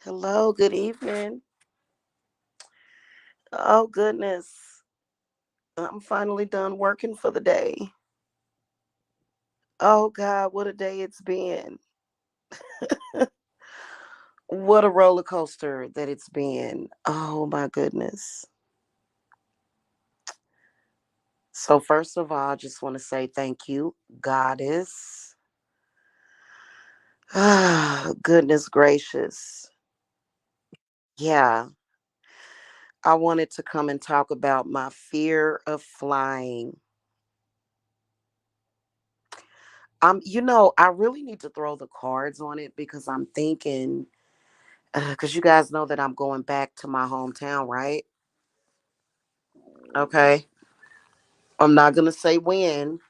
Hello, good evening. Oh, goodness. I'm finally done working for the day. Oh, God, what a day it's been. What a roller coaster that it's been. Oh, my goodness. So, first of all, I just want to say thank you, Goddess. Ah, goodness gracious. Yeah, I wanted to come and talk about my fear of flying. I really need to throw the cards on it because I'm thinking, because you guys know that I'm going back to my hometown, right? Okay. I'm not going to say when,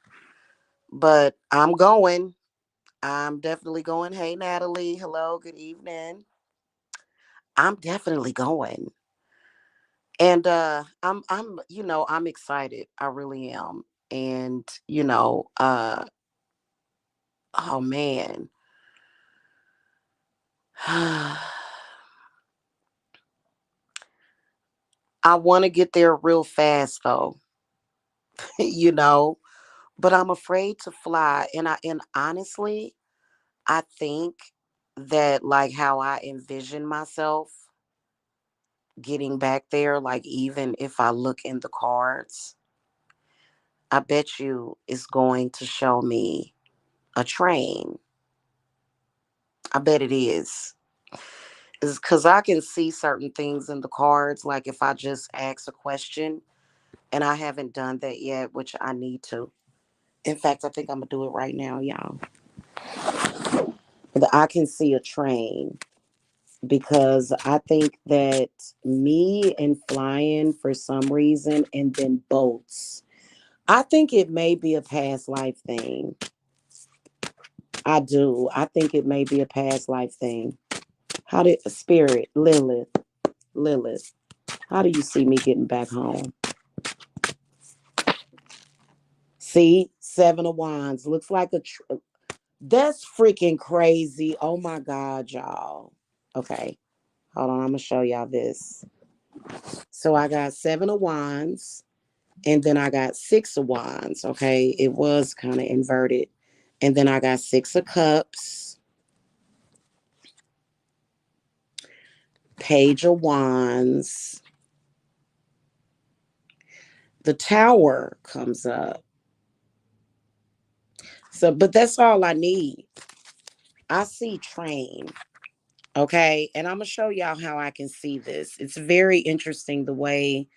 but I'm going. I'm definitely going. Hey, Natalie. Hello. Good evening. I'm definitely going. And I'm excited. I really am. And, oh man. I want to get there real fast though, you know, but I'm afraid to fly. And honestly, I think that like how I envision myself getting back there, like even if I look in the cards, I bet you it's going to show me a train. I bet it is. Is because I can see certain things in the cards, like if I just ask a question, and I haven't done that yet, which I need to. In fact, I think I'm gonna do it right now, y'all. I can see a train because I think that me and flying for some reason and then boats. I think it may be a past life thing. I do. I think it may be a past life thing. How did Spirit, Lilith, how do you see me getting back home? See, Seven of Wands looks like that's freaking crazy. Oh my God, y'all. Okay, hold on. I'm gonna show y'all this. So I got Seven of Wands. And then I got Six of Wands. Okay. It was kind of inverted. And then I got Six of Cups, Page of Wands. The Tower comes up. So, but that's all I need. I see train. Okay. And I'm going to show y'all how I can see this. It's very interesting the way,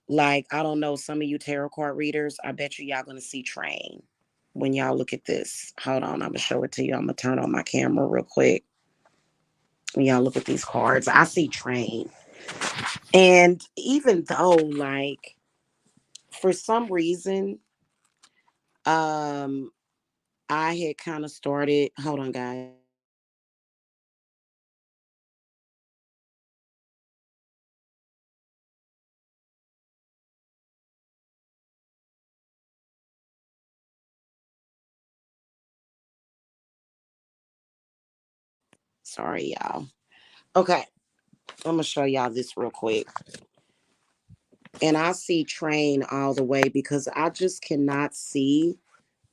like, I don't know, some of you tarot card readers, I bet you y'all going to see train when y'all look at this. Hold on. I'm going to show it to you. I'm going to turn on my camera real quick. When y'all look at these cards, I see train. And even though, like, for some reason, um, I had kind of started, hold on, guys. Sorry, y'all. Okay, I'm gonna show y'all this real quick. And I see train all the way because I just cannot see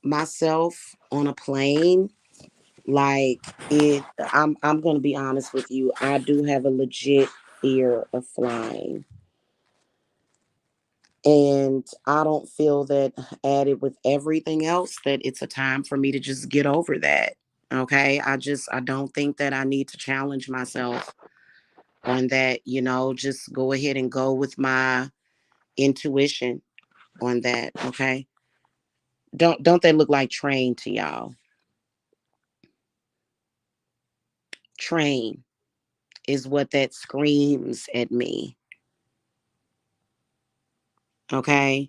myself on a plane. Like I'm gonna be honest with you. I do have a legit fear of flying. And I don't feel that added with everything else that it's a time for me to just get over that. Okay. I don't think that I need to challenge myself on that, just go ahead and go with my intuition on that. Okay. Don't they look like train to y'all? Train is what that screams at me. Okay.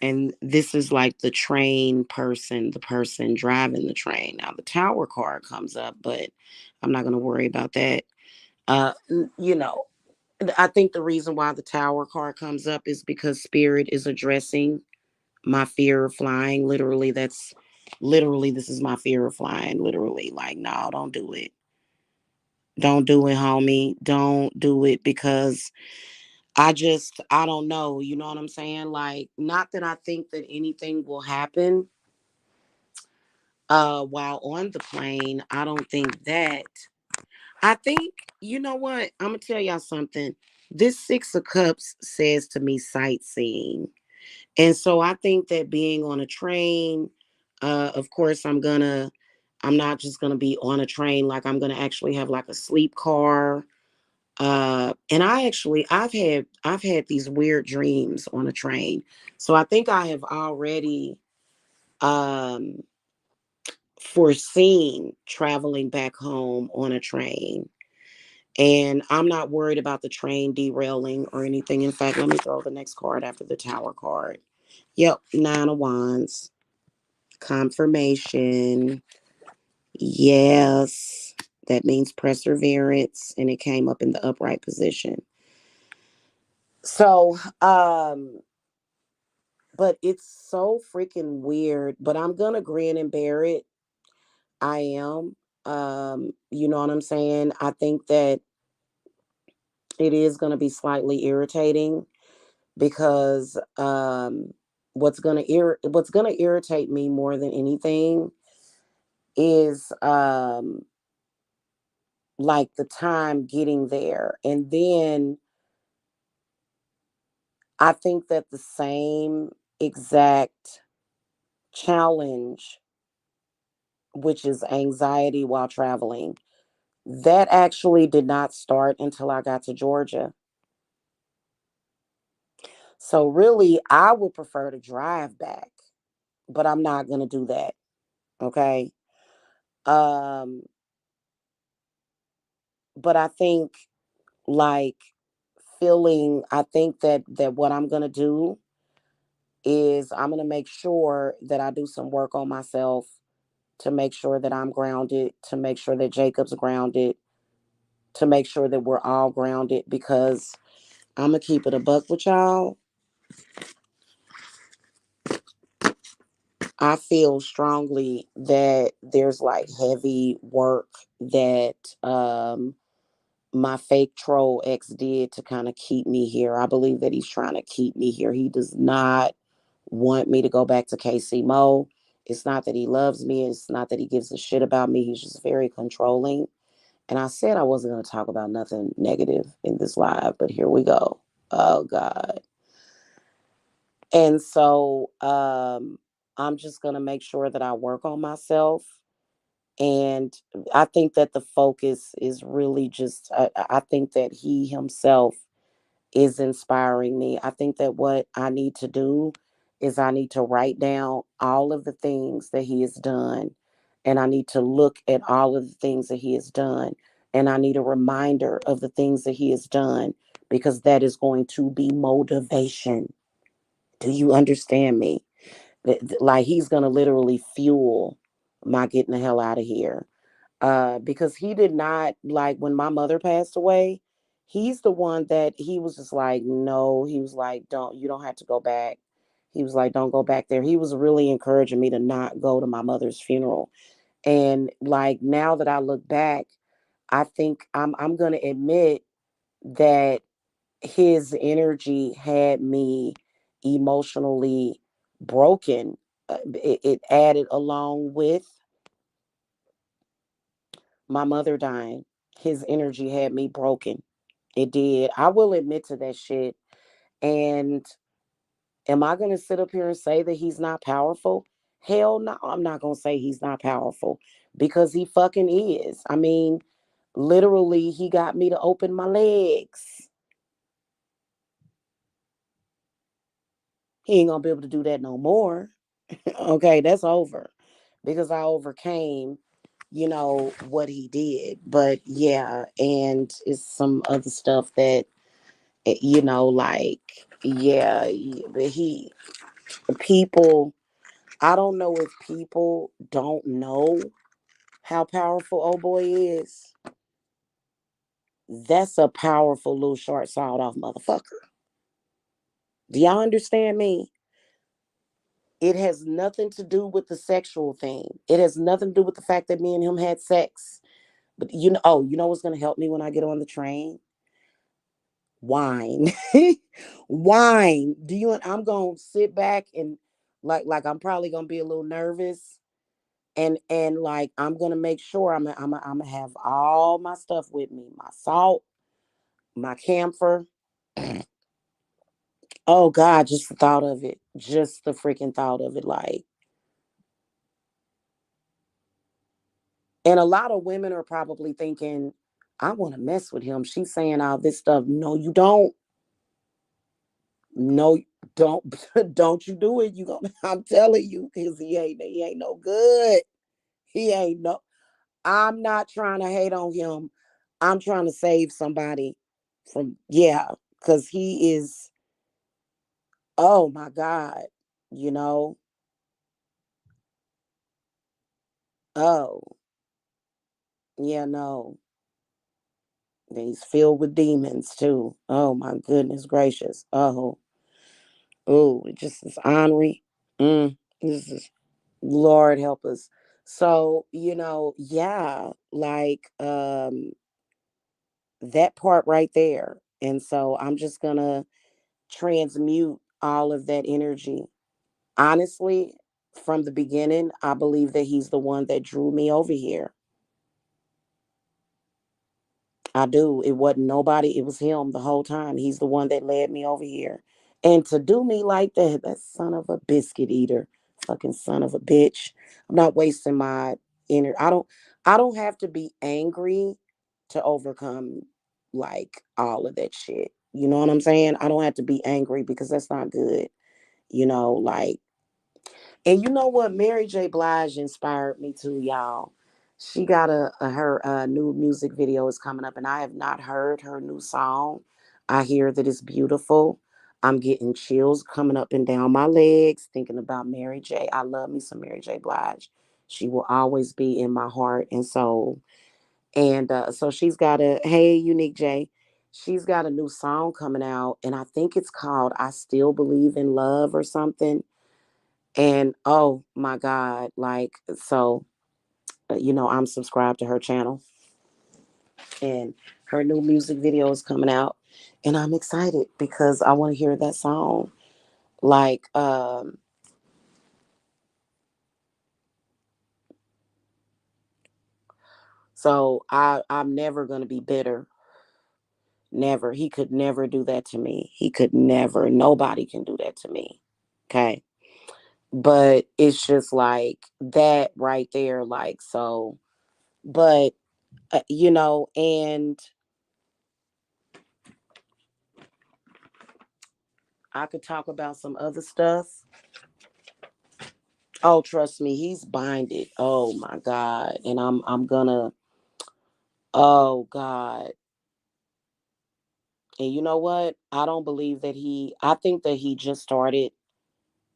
And this is like the train person, the person driving the train. Now the tower card comes up, but I'm not going to worry about that. Uh, you know, I think the reason why the tower card comes up is because spirit is addressing my fear of flying. Literally, this is my fear of flying. Literally, like, no, don't do it. Don't do it, homie. Don't do it because I don't know. You know what I'm saying? Like, not that I think that anything will happen while on the plane. I don't think that. I think, you know what? I'm gonna tell y'all something. This Six of Cups says to me sightseeing. And so I think that being on a train, of course, I'm not just gonna be on a train. Like I'm gonna actually have like a sleep car. And I've had these weird dreams on a train. So I think I have already um foreseen traveling back home on a train. And I'm not worried about the train derailing or anything. In fact, let me throw the next card after the Tower card. Yep, Nine of Wands. Confirmation. Yes. That means perseverance. And it came up in the upright position. So, but it's so freaking weird. But I'm gonna grin and bear it. I am. You know what I'm saying? I think that it is gonna be slightly irritating because what's gonna irritate me more than anything is like the time getting there. And then I think that the same exact challenge, which is anxiety while traveling, that actually did not start until I got to Georgia. So really, I would prefer to drive back, but I'm not going to do that. Okay. Um, but I think like I think that what I'm going to do is I'm going to make sure that I do some work on myself to make sure that I'm grounded, to make sure that Jacob's grounded, to make sure that we're all grounded because I'm going to keep it a buck with y'all. I feel strongly that there's like heavy work that my fake troll ex did to kind of keep me here. I believe that he's trying to keep me here. He does not want me to go back to KC Mo. It's not that he loves me. It's not that he gives a shit about me. He's just very controlling. And I said I wasn't going to talk about nothing negative in this live, but here we go. Oh God. And so I'm just going to make sure that I work on myself. And I think that the focus is really just, I think that he himself is inspiring me. I think that what I need to do is I need to write down all of the things that he has done. And I need to look at all of the things that he has done. And I need a reminder of the things that he has done because that is going to be motivation. Do you understand me? Like he's going to literally fuel my getting the hell out of here because he did not like when my mother passed away. He's the one that he was just like, no, he was like, you don't have to go back. He was like, don't go back there. He was really encouraging me to not go to my mother's funeral. And like now that I look back, I think I'm gonna admit that his energy had me emotionally broken. It added along with my mother dying. His energy had me broken. It did. I will admit to that shit. And am I going to sit up here and say that he's not powerful? Hell no, I'm not going to say he's not powerful because he fucking is. I mean, literally, he got me to open my legs. He ain't going to be able to do that no more. Okay, that's over because I overcame, what he did. But yeah, and it's some other stuff that, like, yeah, but people, I don't know if people don't know how powerful old boy is. That's a powerful little short sawed off motherfucker. Do y'all understand me? It has nothing to do with the sexual thing. It has nothing to do with the fact that me and him had sex. But you know what's gonna help me when I get on the train? Wine. Wine. I'm gonna sit back and like I'm probably gonna be a little nervous. And like I'm gonna make sure I'm gonna have all my stuff with me. My salt, my camphor. Oh God, just the thought of it. Just the freaking thought of it. Like, and a lot of women are probably thinking, I want to mess with him. She's saying all this stuff. No, you don't. No, don't don't you do it. You gonna I'm telling you, because he ain't no good. He ain't no I'm not trying to hate on him. I'm trying to save somebody from because he is, oh my God, you know. Oh, yeah, no. And he's filled with demons too. Oh my goodness gracious. It just is ornery. This is Lord help us. So, yeah, like that part right there. And so I'm just gonna transmute all of that energy. Honestly, from the beginning, I believe that he's the one that drew me over here. I do. It wasn't nobody. It was him the whole time. He's the one that led me over here. And to do me like that son of a biscuit eater, fucking son of a bitch. I'm not wasting my energy. I don't have to be angry to overcome like all of that shit. You know what I'm saying? I don't have to be angry because that's not good. Like, and you know what? Mary J. Blige inspired me too, y'all. She got her new music video is coming up, and I have not heard her new song. I hear that it's beautiful. I'm getting chills coming up and down my legs thinking about Mary J. I love me some Mary J. Blige. She will always be in my heart and soul. And so she's got hey, Unique J. She's got a new song coming out, and I think it's called I Still Believe in Love or something. And oh my God, like, so, I'm subscribed to her channel, and her new music video is coming out. And I'm excited because I want to hear that song. Like, so I'm never going to be bitter. Never. He could never do that to me. He could never. Nobody can do that to me. Okay. But it's just like that right there. Like, so, but, and I could talk about some other stuff. Oh, trust me, he's binded. Oh my God. And I'm gonna, oh God. And you know what? I don't believe that I think that he just started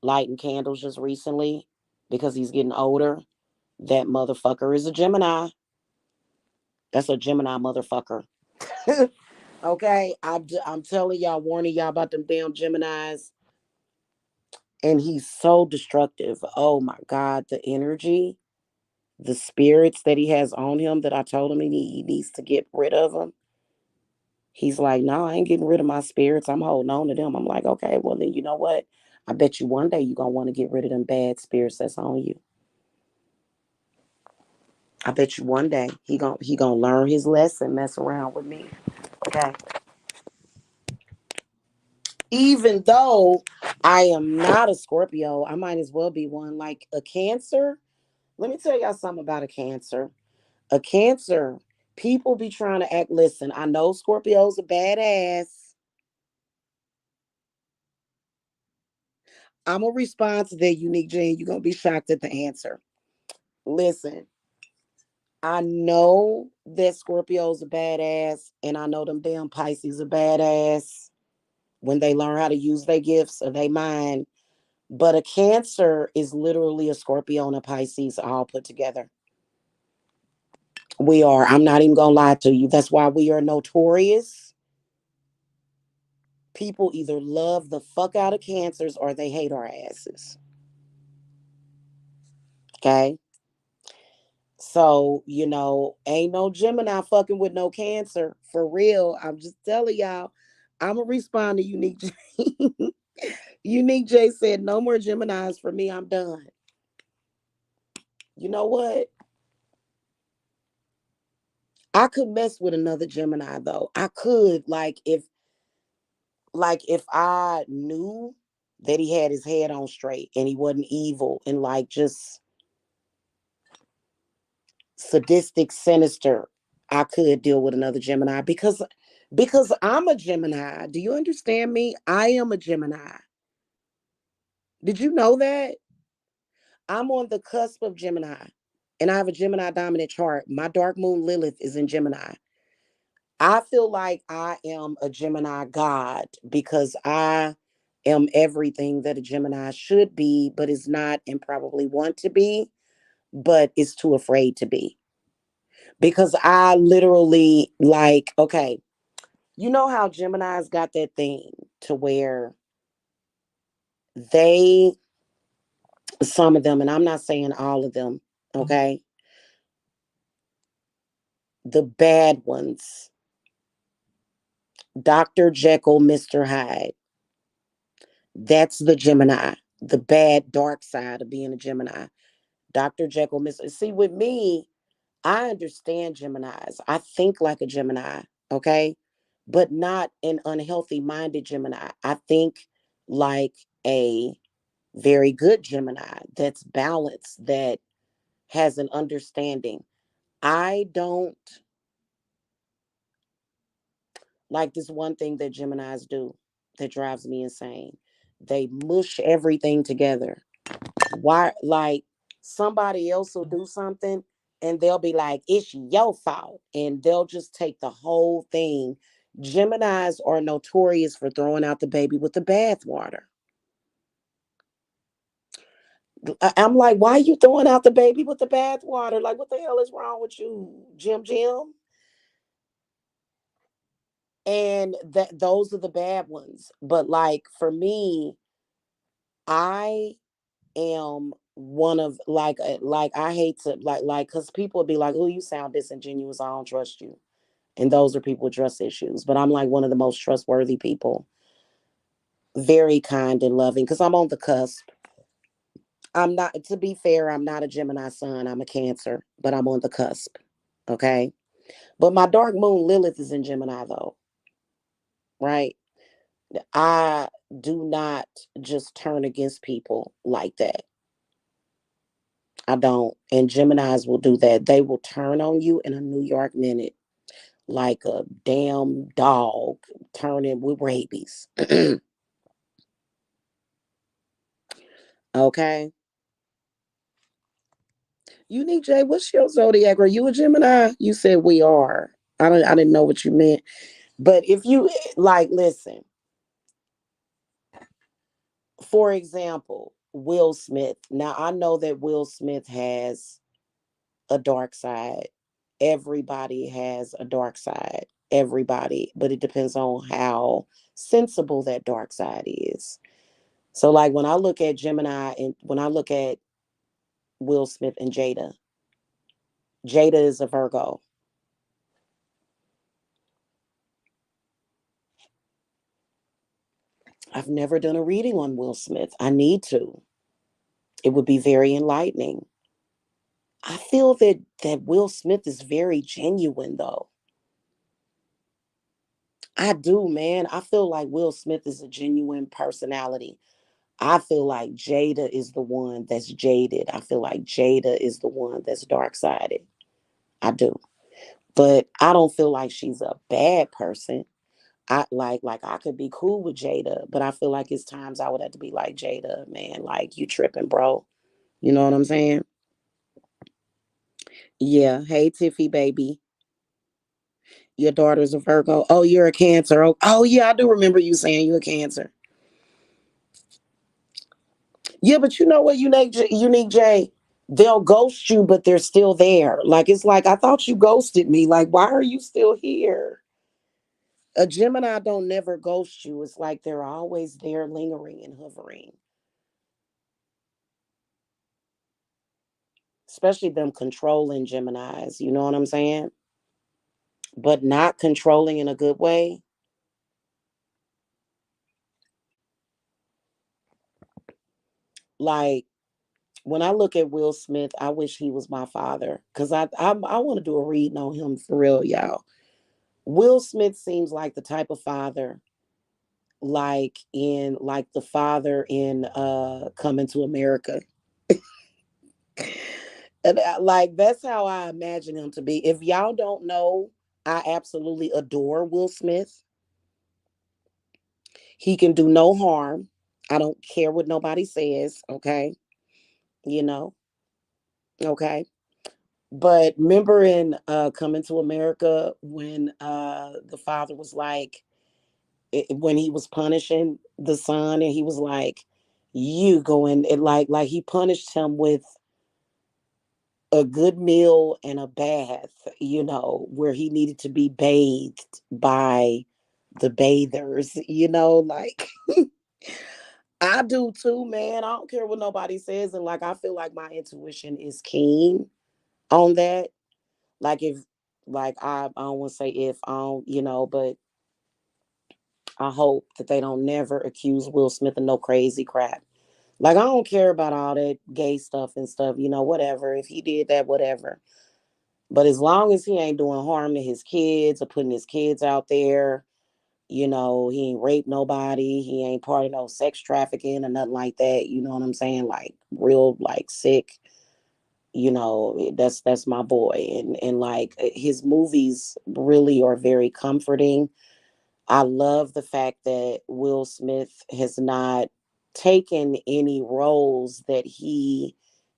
lighting candles just recently because he's getting older. That motherfucker is a Gemini. That's a Gemini motherfucker. Okay. I'm telling y'all, warning y'all about them damn Geminis. And he's so destructive. Oh my God. The energy, the spirits that he has on him that I told him he needs to get rid of them. He's like, no, I ain't getting rid of my spirits. I'm holding on to them. I'm like, okay, well then you know what? I bet you one day you're gonna want to get rid of them bad spirits that's on you. I bet you one day he gonna learn his lesson, mess around with me. Okay. Even though I am not a Scorpio, I might as well be one. Like a Cancer. Let me tell y'all something about a Cancer. A Cancer, people be trying to act. Listen, I know Scorpios are badass. I'm gonna respond to that, Unique Jane. You're gonna be shocked at the answer. Listen, I know that Scorpios are badass, and I know them damn Pisces are badass when they learn how to use their gifts or they mind. But a Cancer is literally a Scorpio and a Pisces all put together. We are. I'm not even gonna lie to you. That's why we are notorious. People either love the fuck out of Cancers or they hate our asses. Okay. So, ain't no Gemini fucking with no Cancer. For real. I'm just telling y'all. I'm going to respond to Unique J. Unique J said, no more Geminis for me. I'm done. You know what? I could mess with another Gemini though. I could, like if I knew that he had his head on straight and he wasn't evil and like just sadistic, sinister, I could deal with another Gemini because I'm a Gemini. Do you understand me? I am a Gemini. Did you know that? I'm on the cusp of Gemini. And I have a Gemini dominant chart. My dark moon Lilith is in Gemini. I feel like I am a Gemini god because I am everything that a Gemini should be, but is not and probably want to be, but is too afraid to be. Because I literally like, okay, you know how Gemini's got that thing to where they, some of them, and I'm not saying all of them, okay, the bad ones, Dr. Jekyll, Mr. Hyde, that's the Gemini, the bad dark side of being a Gemini. Dr. Jekyll, Mr. See, with me, I understand Geminis. I think like a Gemini, okay? But not an unhealthy minded Gemini. I think like a very good Gemini that's balanced, that has an understanding. I don't like this one thing that Geminis do that drives me insane. They mush everything together. Why, like, somebody else will do something and they'll be like, it's your fault. And they'll just take the whole thing. Geminis are notorious for throwing out the baby with the bathwater. I'm like, why are you throwing out the baby with the bathwater? Like, what the hell is wrong with you, Jim? And that those are the bad ones. But like for me, I am one of like I hate to like because people would be like, oh, you sound disingenuous, I don't trust you. And those are people with trust issues. But I'm like one of the most trustworthy people, very kind and loving, because I'm on the cusp. I'm not, to be fair, I'm not a Gemini sun, I'm a Cancer, but I'm on the cusp. Okay. But my dark moon Lilith is in Gemini though, right? I do not just turn against people like that. I don't. And Geminis will do that. They will turn on you in a New York minute like a damn dog turning with rabies. Okay. Unique J, what's your zodiac? Are you a Gemini? You said we are. I didn't know what you meant. But if you like, listen, for example, Will Smith. Now I know that Will Smith has a dark side. Everybody has a dark side. Everybody, but it depends on how sensible that dark side is. So, like when I look at Gemini and when I look at Will Smith and Jada, Jada is a Virgo. I've never done a reading on Will Smith. I need to. It would be very enlightening. I feel that Will Smith is very genuine though. I do, man. I feel like Will Smith is a genuine personality. I feel like Jada is the one that's jaded. I feel like Jada is the one that's dark sided. I do. But I don't feel like she's a bad person. I like I could be cool with Jada, but I feel like it's times I would have to be like, Jada, man, like you tripping, bro. You know what I'm saying? Yeah. Hey Tiffy baby. Your daughter's a Virgo. Oh, you're a Cancer. Oh yeah, I do remember you saying you're a Cancer. Yeah, but you know what, Unique J? They'll ghost you, but they're still there. Like it's like I thought you ghosted me. Like why are you still here? A Gemini don't never ghost you. It's like they're always there, lingering and hovering. especially them controlling Geminis, you know what I'm saying? But not controlling in a good way. Like when I look at Will Smith, I wish he was my father because I want to do a reading on him for real, y'all. Will Smith seems like the type of father, like the father in Coming to America. And like that's how I imagine him to be. If y'all don't know, I absolutely adore Will Smith. He can do no harm. I don't care what nobody says, okay? You know, okay? But remember in Coming to America when the father was like, when he was punishing the son, and he was like, "You go in," and like he punished him with a good meal and a bath, where he needed to be bathed by the bathers, like I do too, man. I don't care what nobody says. And like, I feel like my intuition is keen on that. Like, if, like, I don't want to say if, I don't, but I hope that they don't never accuse Will Smith of no crazy crap. Like, I don't care about all that gay stuff and stuff, whatever. If he did that, whatever. But as long as he ain't doing harm to his kids or putting his kids out there, he ain't raped nobody, he ain't part of no sex trafficking or nothing like that. You know what I'm saying? Like real, like sick. That's my boy, and like his movies really are very comforting. I love the fact that Will Smith has not taken any roles that he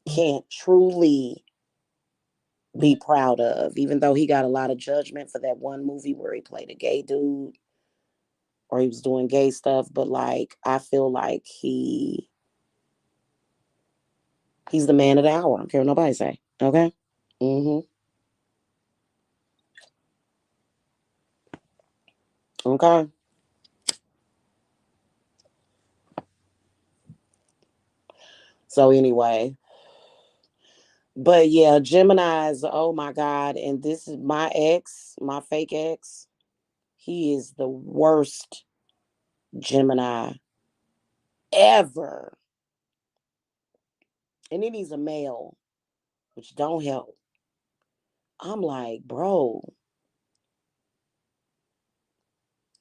can't truly be proud of, even though he got a lot of judgment for that one movie where he played a gay dude or he was doing gay stuff. But like, I feel like he's the man of the hour. I don't care what nobody say. Okay. Mm-hmm. Okay. So anyway, but yeah, Gemini's. Oh my God! And this is my ex, my fake ex. He is the worst Gemini ever, and then he's a male, which don't help. I'm like, bro,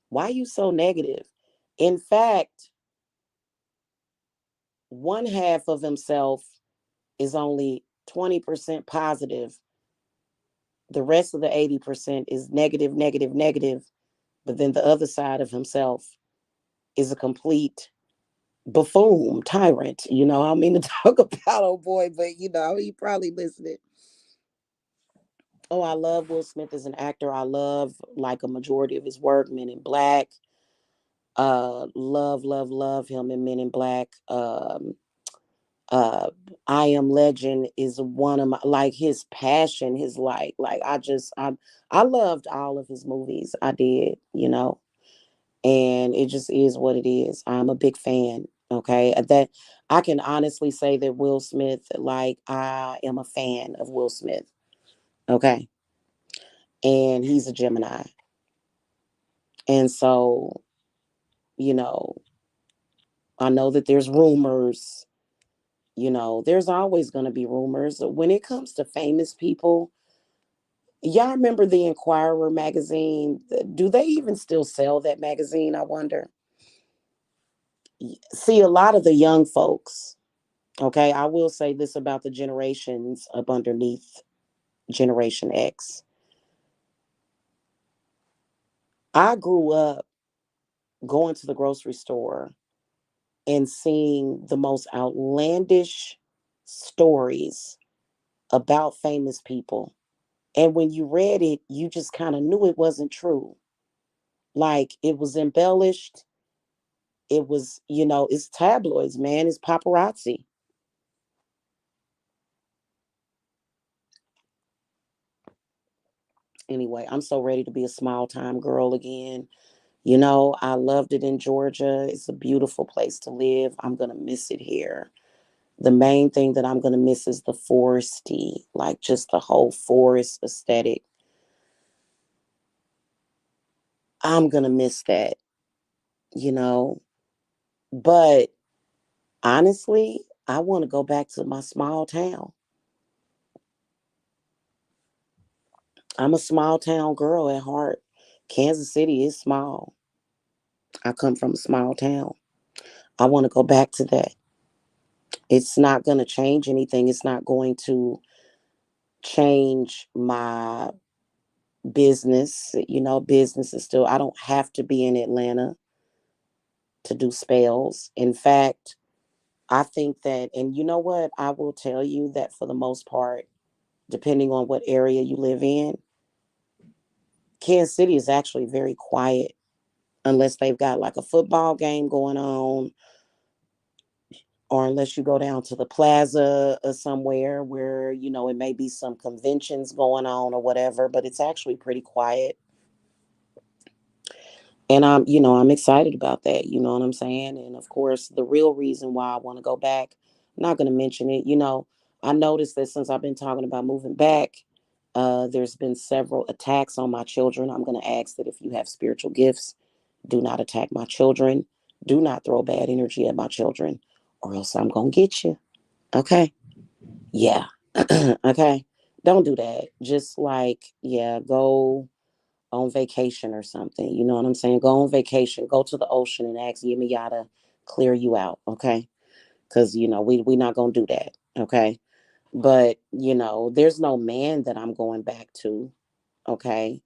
why you so negative? In fact, one half of himself is only 20% positive. The rest of the 80% is negative, negative, negative. But then the other side of himself is a complete buffoon, tyrant. I don't mean to talk about old boy, but he probably listening. Oh, I love Will Smith as an actor. I love like a majority of his work, Men in Black. Love, love, love him in Men in Black. uh I Am Legend is one of my, like, his passion, his like I loved all of his movies. I did, and it just is what it is. I'm a big fan. Okay, that I can honestly say that Will Smith, like, I am a fan of Will Smith. Okay, and he's a Gemini, and so you know I know that there's rumors. There's always going to be rumors when it comes to famous people. Y'all remember the Inquirer magazine? Do they even still sell that magazine? I wonder. See, a lot of the young folks, okay, I will say this about the generations up underneath Generation X. I grew up going to the grocery store and seeing the most outlandish stories about famous people. And when you read it, you just kind of knew it wasn't true. Like, it was embellished. It was, it's tabloids, man. It's paparazzi. Anyway, I'm so ready to be a small time girl again. I loved it in Georgia. It's a beautiful place to live. I'm going to miss it here. The main thing that I'm gonna miss is the foresty, like just the whole forest aesthetic. I'm gonna miss that, you know. But honestly, I want to go back to my small town. I'm a small town girl at heart. Kansas City is small. I come from a small town. I want to go back to that. It's not going to change anything. It's not going to change my business. Business is still, I don't have to be in Atlanta to do spells. In fact, I think that, and you know what? I will tell you that for the most part, depending on what area you live in, Kansas City is actually very quiet unless they've got like a football game going on, or unless you go down to the plaza or somewhere where, it may be some conventions going on or whatever, but it's actually pretty quiet. And I'm excited about that. You know what I'm saying? And of course, the real reason why I want to go back, I'm not going to mention it. I noticed that since I've been talking about moving back, there's been several attacks on my children. I'm going to ask that if you have spiritual gifts, do not attack my children. Do not throw bad energy at my children, or else I'm going to get you. Okay? Yeah. Okay? Don't do that. Just like, yeah, go on vacation or something. You know what I'm saying? Go on vacation, go to the ocean and ask Yemi to clear you out. Okay? Because, we not going to do that. Okay? But, there's no man that I'm going back to. Okay?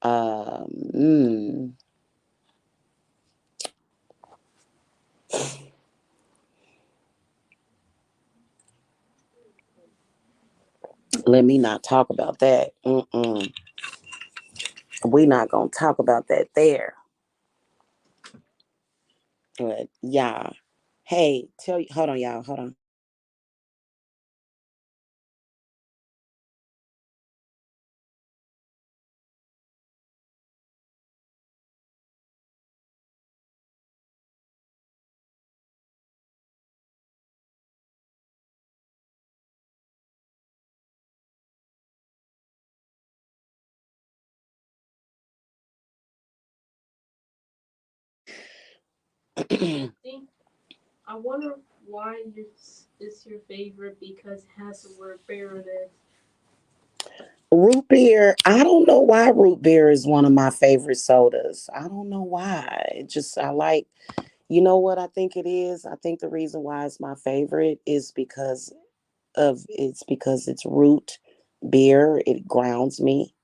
Um, mm, Let me not talk about that. We not gonna talk about that there. But yeah. Hey, tell you. Hold on, y'all. Hold on. I wonder why it's your favorite because it has the word bear in it. Root beer. I don't know why root beer is one of my favorite sodas. I don't know why. It just I like. You know what I think it is? I think the reason why it's my favorite is because it's root beer. It grounds me.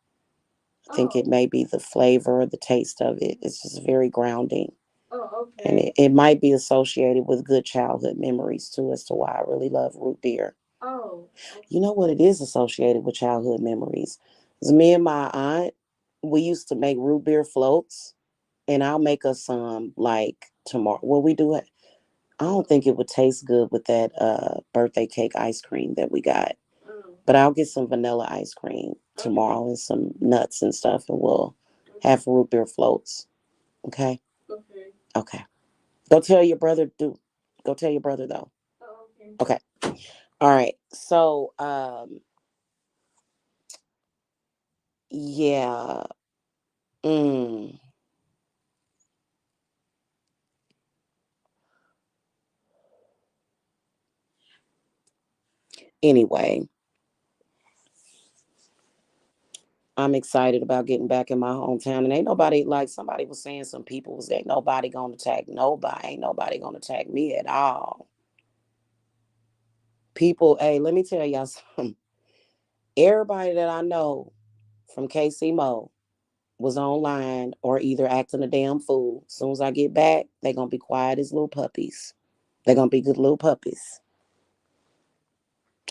I think it Oh, may be the flavor or the taste of it. It's just very grounding. oh, And okay. it might be associated with good childhood memories too, as to why I really love root beer. Oh, You know what it is associated with childhood memories? It's me and my aunt, we used to make root beer floats, and I'll make us some like tomorrow. Well, we do it. I don't think it would taste good with that birthday cake ice cream that we got. oh, But I'll get some vanilla ice cream okay, tomorrow and some nuts and stuff, and we'll have root beer floats. Okay? okay, Okay. Go tell your brother, do. Go tell your brother, though. oh, okay. Okay. All right. So, yeah. Mm, anyway, I'm excited about getting back in my hometown. And ain't nobody, like somebody was saying, some people was, ain't nobody gonna attack nobody. Ain't nobody gonna attack me at all. People, hey, let me tell y'all something. Everybody that I know from KC Mo was online or either acting a damn fool. As soon as I get back, they gonna be quiet as little puppies. They're gonna be good little puppies.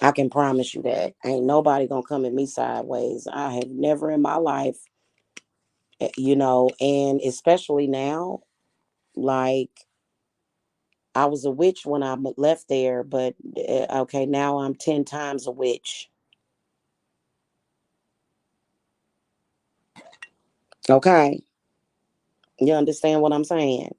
I can promise you that. Ain't nobody gonna come at me sideways. I have never in my life, and especially now, like I was a witch when I left there, but okay, now I'm 10 times a witch. Okay. You understand what I'm saying?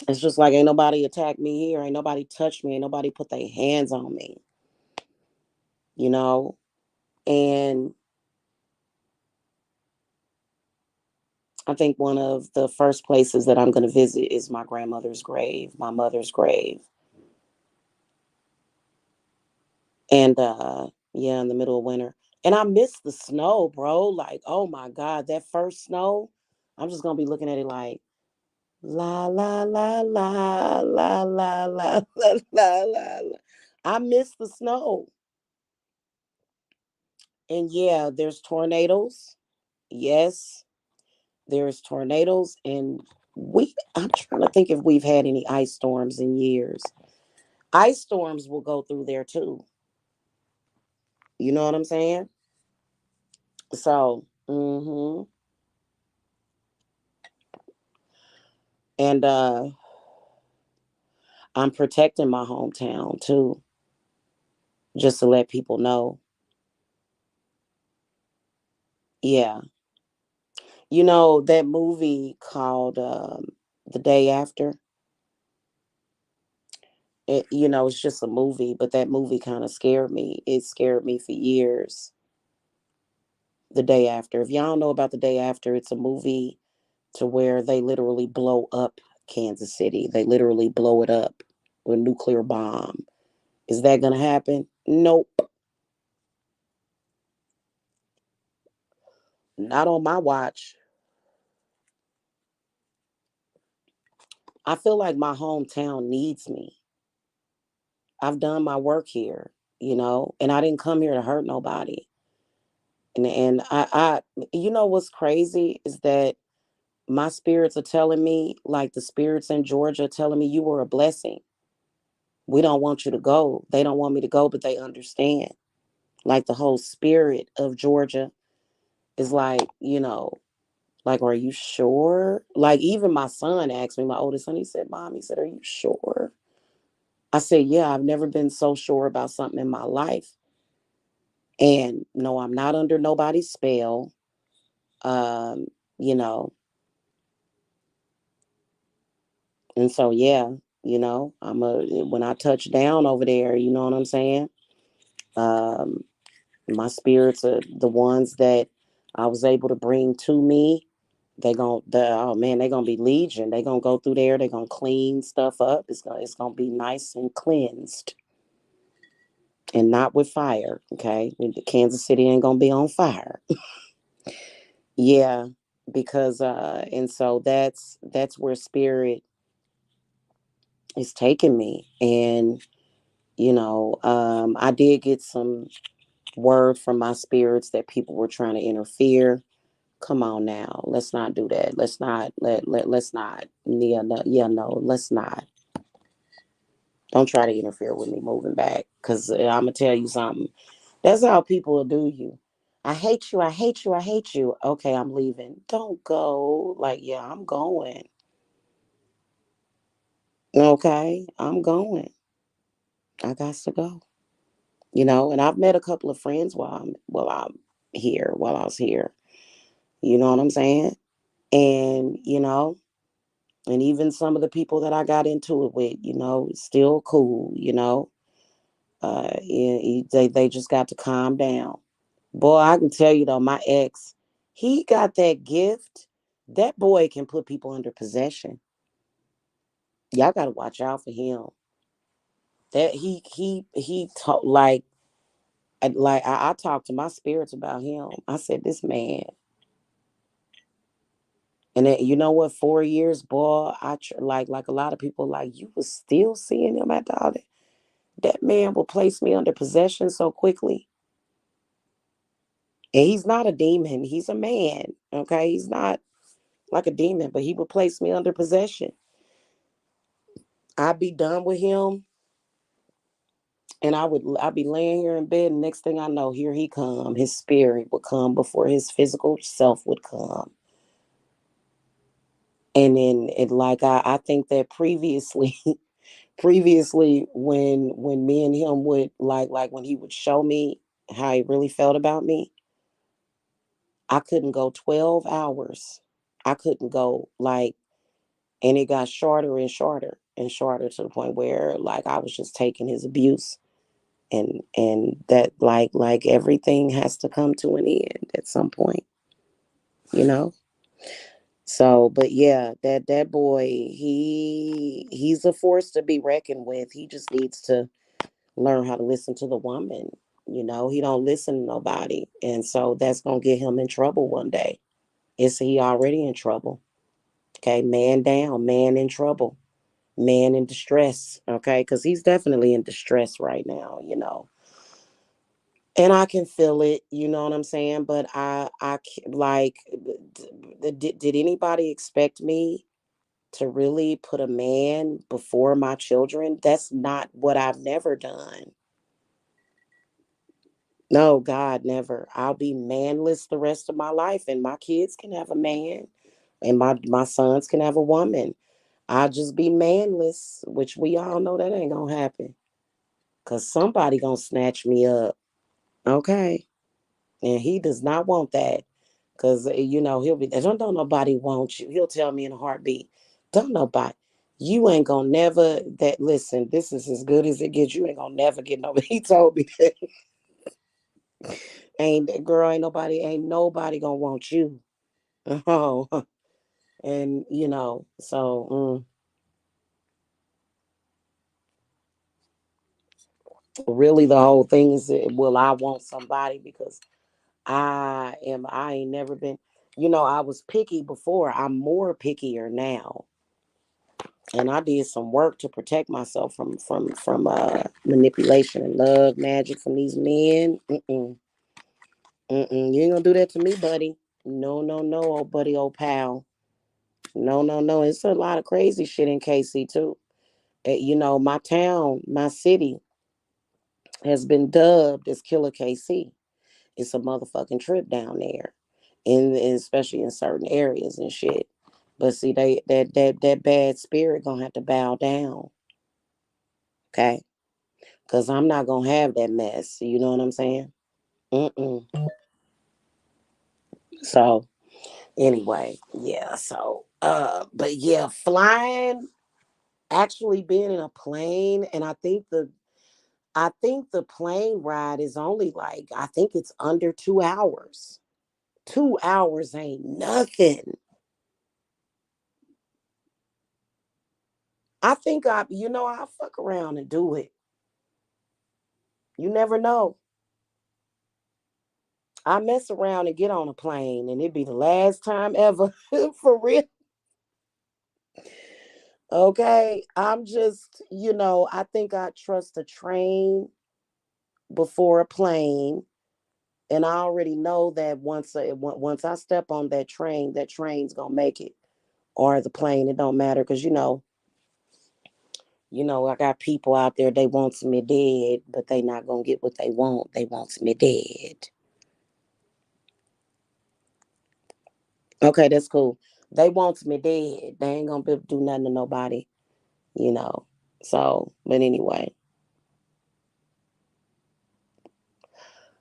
It's just like ain't nobody attacked me here, ain't nobody touched me, ain't nobody put their hands on me, you know? And I think one of the first places that I'm going to visit is my grandmother's grave, my mother's grave. And yeah, in the middle of winter. And I miss the snow, bro. Like, oh my God, that first snow, I'm just going to be looking at it like, la, la, la, la, la, la, la, la, la, la. I miss the snow. And yeah, there's tornadoes. Yes, there's tornadoes. And I'm trying to think if we've had any ice storms in years. Ice storms will go through there too. You know what I'm saying? So, and I'm protecting my hometown too, just to let people know. Yeah. You know, that movie called The Day After? It's just a movie, but that movie kind of scared me. It scared me for years. The Day After. If y'all don't know about The Day After, it's a movie to where they literally blow up Kansas City. They literally blow it up with a nuclear bomb. Is that going to happen? Nope. Not on my watch. I feel like my hometown needs me. I've done my work here, and I didn't come here to hurt nobody. And what's crazy is that my spirits are telling me, like the spirits in Georgia telling me, you were a blessing. We don't want you to go. They don't want me to go, but they understand. Like the whole spirit of Georgia is like, like, are you sure? Like even my son asked me, my oldest son, he said, Mom, he said, are you sure? I said, yeah, I've never been so sure about something in my life. And no, I'm not under nobody's spell. Um, you know, and so yeah, when I touch down over there, you know what I'm saying? Um, my spirits are the ones that I was able to bring to me. Oh man, they gonna be legion. They gonna go through there, they gonna clean stuff up. It's gonna be nice and cleansed. And not with fire, okay? Kansas City ain't gonna be on fire. Yeah, because and so that's where spirit is taking me. And I did get some word from my spirits that people were trying to interfere. Come on now, let's not do that. Let's not let's not. Yeah, no, yeah, no, let's not. Don't try to interfere with me moving back, because I'm gonna tell you something. That's how people will do you. I hate you. I hate you. I hate you. Okay, I'm leaving. Don't go. Like, yeah, I'm going. Okay, I'm going. I got to go. And I've met a couple of friends while I was here. You know what I'm saying? And and even some of the people that I got into it with, still cool. They just got to calm down. Boy, I can tell you though, my ex, he got that gift. That boy can put people under possession. Y'all got to watch out for him. That he talk I talked to my spirits about him. I said, this man, and then, you know what? 4 years, boy. Like a lot of people, like you was still seeing him at the other. That man will place me under possession so quickly. And he's not a demon. He's a man. Okay, he's not like a demon, but he would place me under possession. I'd be done with him, and I'd be laying here in bed, and next thing I know, here he come. His spirit would come before his physical self would come. And then I think that previously previously when me and him would like when he would show me how he really felt about me, I couldn't go 12 hours. I couldn't go, like, And it got shorter and shorter and shorter to the point where like I was just taking his abuse, and that like everything has to come to an end at some point, you know. So, but yeah, that boy, he's a force to be reckoned with. He just needs to learn how to listen to the woman. You know, he don't listen to nobody, and so that's gonna get him in trouble one day. Is he already in trouble? Okay, man down, man in trouble, man in distress. Okay, because he's definitely in distress right now. You know, and I can feel it. You know what I'm saying? But like, did anybody expect me to really put a man before my children? That's not what I've never done. No, God, never. I'll be manless the rest of my life, and my kids can have a man, and my sons can have a woman. I'll just be manless, which we all know that ain't gonna happen, cause somebody gonna snatch me up. Okay, and he does not want that, cause you know he'll be. Don't nobody want you. He'll tell me in a heartbeat. Don't nobody. You ain't gonna never that. Listen, this is as good as it gets. You ain't gonna never get no. He told me that. Ain't nobody gonna want you. Oh, and you know, so really the whole thing is, will I want somebody because I ain't never been, you know, I was picky before. I'm more pickier now. And I did some work to protect myself from manipulation and love magic from these men. You ain't gonna do that to me, buddy. No, no, no, old buddy, old pal. No, no, no. It's a lot of crazy shit in KC too. You know, my town, my city has been dubbed as Killer KC. It's a motherfucking trip down there, and especially in certain areas and shit. But see, that bad spirit gonna have to bow down, okay? Cause I'm not gonna have that mess. You know what I'm saying? Mm-mm. So anyway, yeah. So but yeah, flying, actually being in a plane, and I think the plane ride is only like, I think it's under 2 hours. 2 hours ain't nothing. I think I'll fuck around and do it. You never know. I mess around and get on a plane and it'd be the last time ever. For real. Okay. I think I trust a train before a plane. And I already know that once I step on that train's gonna make it. Or the plane, it don't matter. Cause I got people out there, they wants me dead, but they not gonna get what they want. They wants me dead. Okay, that's cool. They wants me dead. They ain't gonna be able to do nothing to nobody, you know. So, but anyway,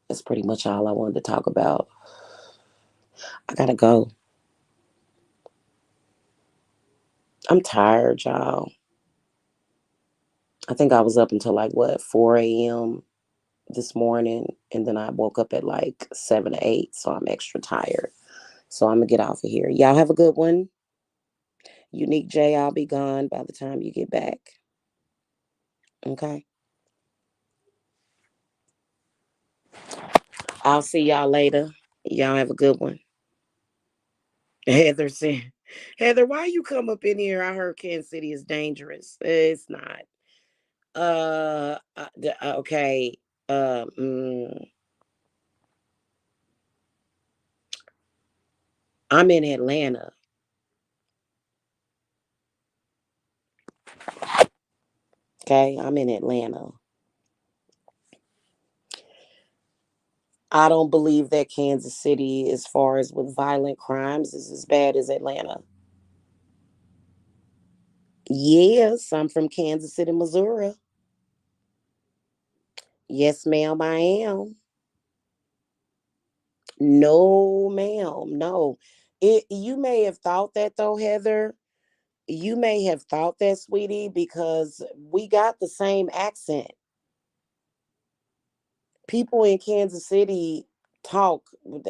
that's pretty much all I wanted to talk about. I gotta go. I'm tired, y'all. I think I was up until like what, 4 a.m. this morning, and then I woke up at like 7 or 8, so I'm extra tired. So I'm gonna get off of here. Y'all have a good one. Unique J, I'll be gone by the time you get back. Okay. I'll see y'all later. Y'all have a good one. Heather said, Heather, why you come up in here? I heard Kansas City is dangerous. It's not. Okay. Uh, mm, I'm in Atlanta. Okay. I'm in Atlanta. I don't believe that Kansas City, as far as with violent crimes, is as bad as Atlanta. Yes, I'm from Kansas City, Missouri. Yes, ma'am, I am. No, ma'am, no. You may have thought that though, Heather, You may have thought that, sweetie, because we got the same accent. People in Kansas City talk,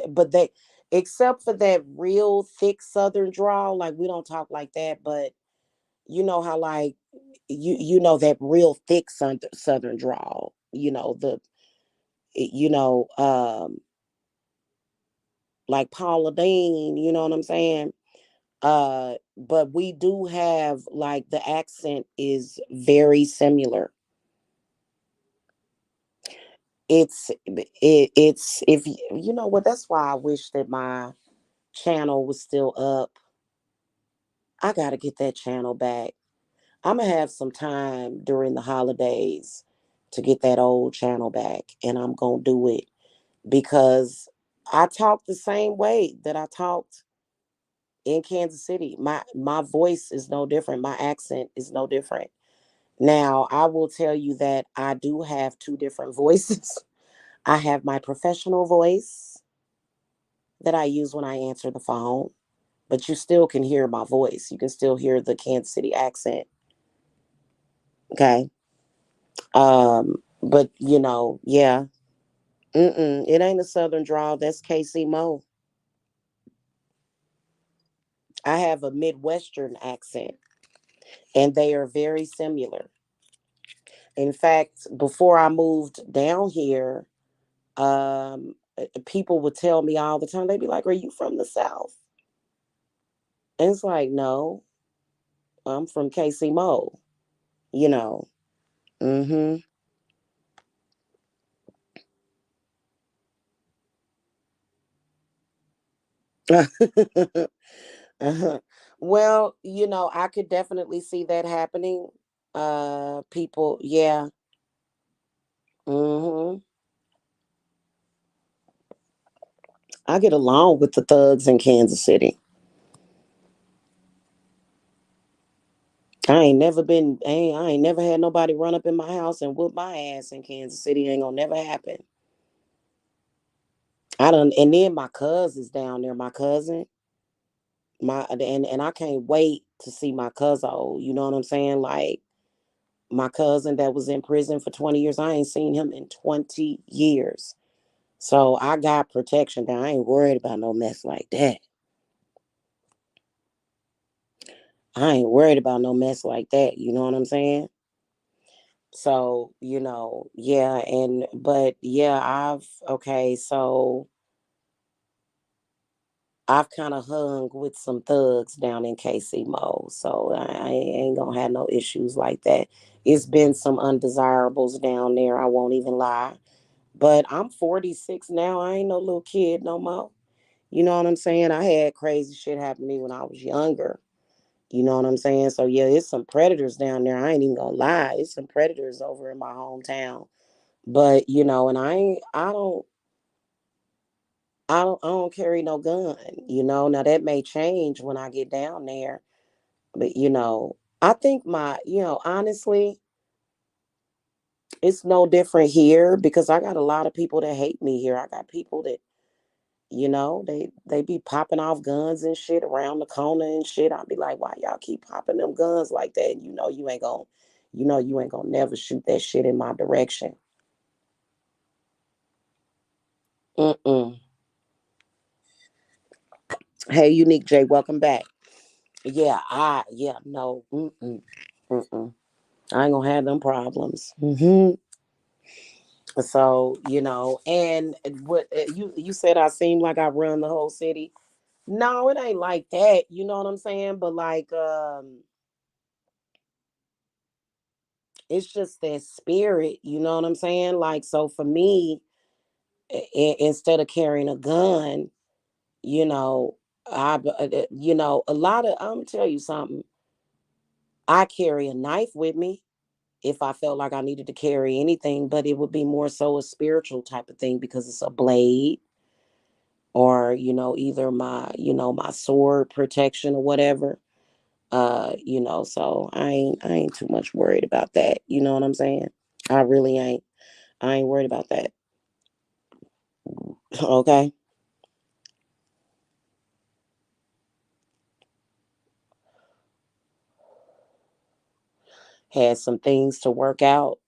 but they, except for that real thick Southern drawl, like we don't talk like that. But you know how, like, you know that real thick Southern drawl. You know the, you know, like Paula Dean. You know what I'm saying? But we do have, like, the accent is very similar. It's if you know what, that's why I wish that my channel was still up. I gotta get that channel back. I'm gonna have some time during the holidays to get that old channel back, and I'm gonna do it because I talk the same way that I talked in Kansas City. My voice is no different. My accent is no different. Now, I will tell you that I do have two different voices. I have my professional voice that I use when I answer the phone, but you still can hear my voice. You can still hear the Kansas City accent. Okay. But you know, yeah. It ain't a Southern drawl. That's KC Mo. I have a Midwestern accent, and they are very similar. In fact, before I moved down here, people would tell me all the time. They'd be like, "Are you from the South?" And it's like, no, I'm from KC Mo. You know. Mm-hmm. Uh-huh. Well, you know, I could definitely see that happening. People, yeah. Hmm. I get along with the thugs in Kansas City. I ain't never had nobody run up in my house and whoop my ass in Kansas City. Ain't gonna never happen. I don't, and then my cousin's down there. My cousin, and I can't wait to see my cousin. You know what I'm saying? Like, my cousin that was in prison for 20 years. I ain't seen him in 20 years. So I got protection down. I ain't worried about no mess like that. I ain't worried about no mess like that. You know what I'm saying? So, you know, yeah, but yeah, okay, so I've kind of hung with some thugs down in KC Mo. So I ain't gonna have no issues like that. It's been some undesirables down there. I won't even lie. But I'm 46 now. I ain't no little kid no more. You know what I'm saying? I had crazy shit happen to me when I was younger. You know what I'm saying? So yeah, it's some predators down there. I ain't even gonna lie. It's some predators over in my hometown. But you know, and I don't carry no gun. You know, now that may change when I get down there. But you know, I think honestly, it's no different here because I got a lot of people that hate me here. I got people that, you know, they be popping off guns and shit around the corner and shit. I'll be like, why y'all keep popping them guns like that? You ain't gonna never shoot that shit in my direction. Mm-mm. Hey, Unique J, welcome back. Yeah, no, mm-mm. I ain't gonna have them problems. So, you know, and what you said, I seem like I run the whole city. No, it ain't like that. You know what I'm saying? But like, it's just that spirit. You know what I'm saying? Like, so for me, instead of carrying a gun, you know, a lot of. I'm gonna tell you something. I carry a knife with me if I felt like I needed to carry anything, but it would be more so a spiritual type of thing because it's a blade or, either my sword protection or whatever. So I ain't too much worried about that. You know what I'm saying? I really ain't. I ain't worried about that. Okay. had some things to work out.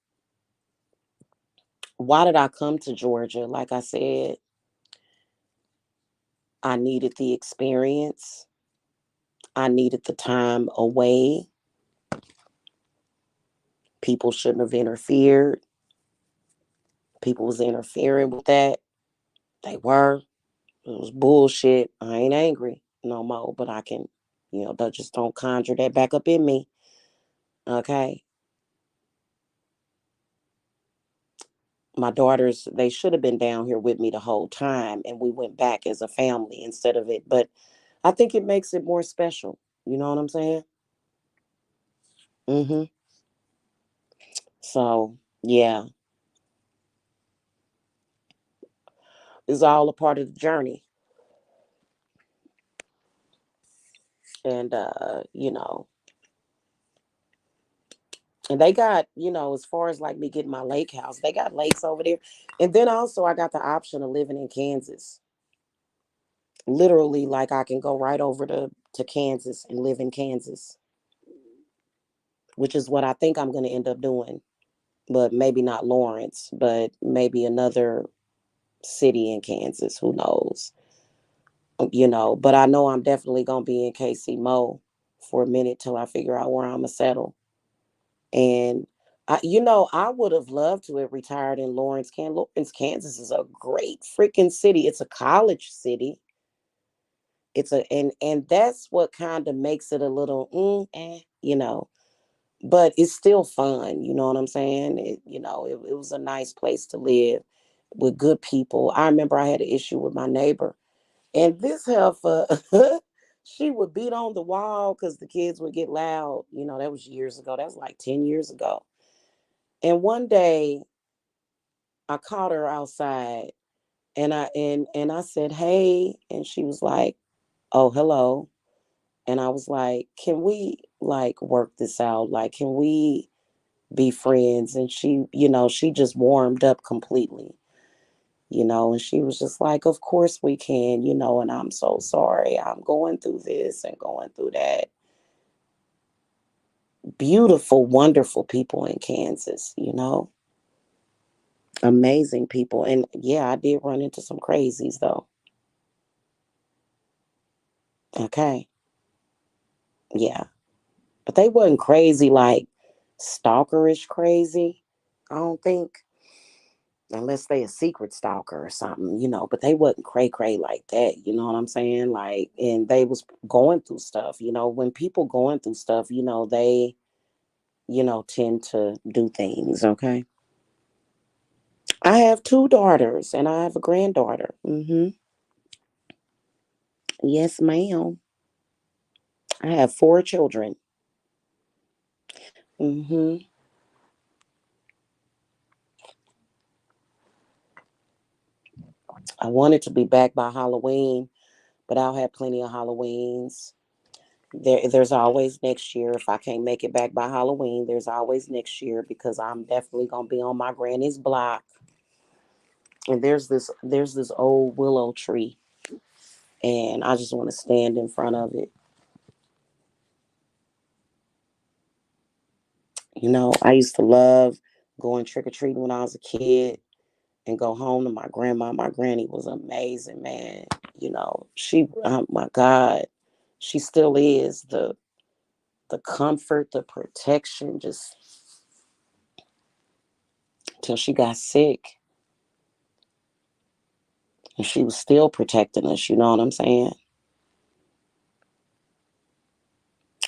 Why did I come to Georgia? Like I said, I needed the experience. I needed the time away. People shouldn't have interfered. People was interfering with that. They were. It was bullshit. I ain't angry no more, but I can, that just don't conjure that back up in me. Okay. My daughters, they should have been down here with me the whole time, and we went back as a family instead of it. But I think it makes it more special. You know what I'm saying? Mm-hmm. So yeah, it's all a part of the journey. And and they got, as far as like me getting my lake house, they got lakes over there. And then also I got the option of living in Kansas. Literally, like I can go right over to Kansas and live in Kansas, which is what I think I'm going to end up doing. But maybe not Lawrence, but maybe another city in Kansas. Who knows? But I know I'm definitely going to be in KC Mo for a minute till I figure out where I'm going to settle. And I would have loved to have retired in Lawrence, Lawrence, Kansas is a great freaking city. It's a college city. And that's what kind of makes it a little but it's still fun. You know what I'm saying? It was a nice place to live with good people. I remember I had an issue with my neighbor, and this heifer, she would beat on the wall because the kids would get loud. That was years ago. That was like 10 years ago. And one day I caught her outside, and I said, "Hey," and she was like, "Oh, hello." And I was like, "Can we like work this out? Like, can we be friends?" And she just warmed up completely, and she was just like, "Of course we can, and I'm so sorry. I'm going through this and going through that." Beautiful, wonderful people in Kansas. Amazing people. And yeah, I did run into some crazies though. Okay. Yeah. But they wasn't crazy like stalkerish crazy. I don't think. Unless they a secret stalker or something, but they wasn't cray like that. You know what I'm saying? Like, and they was going through stuff. When people going through stuff, they, tend to do things. Okay. I have two daughters and I have a granddaughter. Yes, ma'am. I have four children. hmm I wanted to be back by Halloween, but I'll have plenty of Halloweens. There's always next year. If I can't make it back by Halloween, there's always next year because I'm definitely gonna be on my granny's block. And there's this old willow tree, and I just want to stand in front of it. I used to love going trick or treating when I was a kid and go home to my grandma. My granny was amazing, man. She, oh my God, she still is the comfort, the protection, just till she got sick. And she was still protecting us, you know what I'm saying?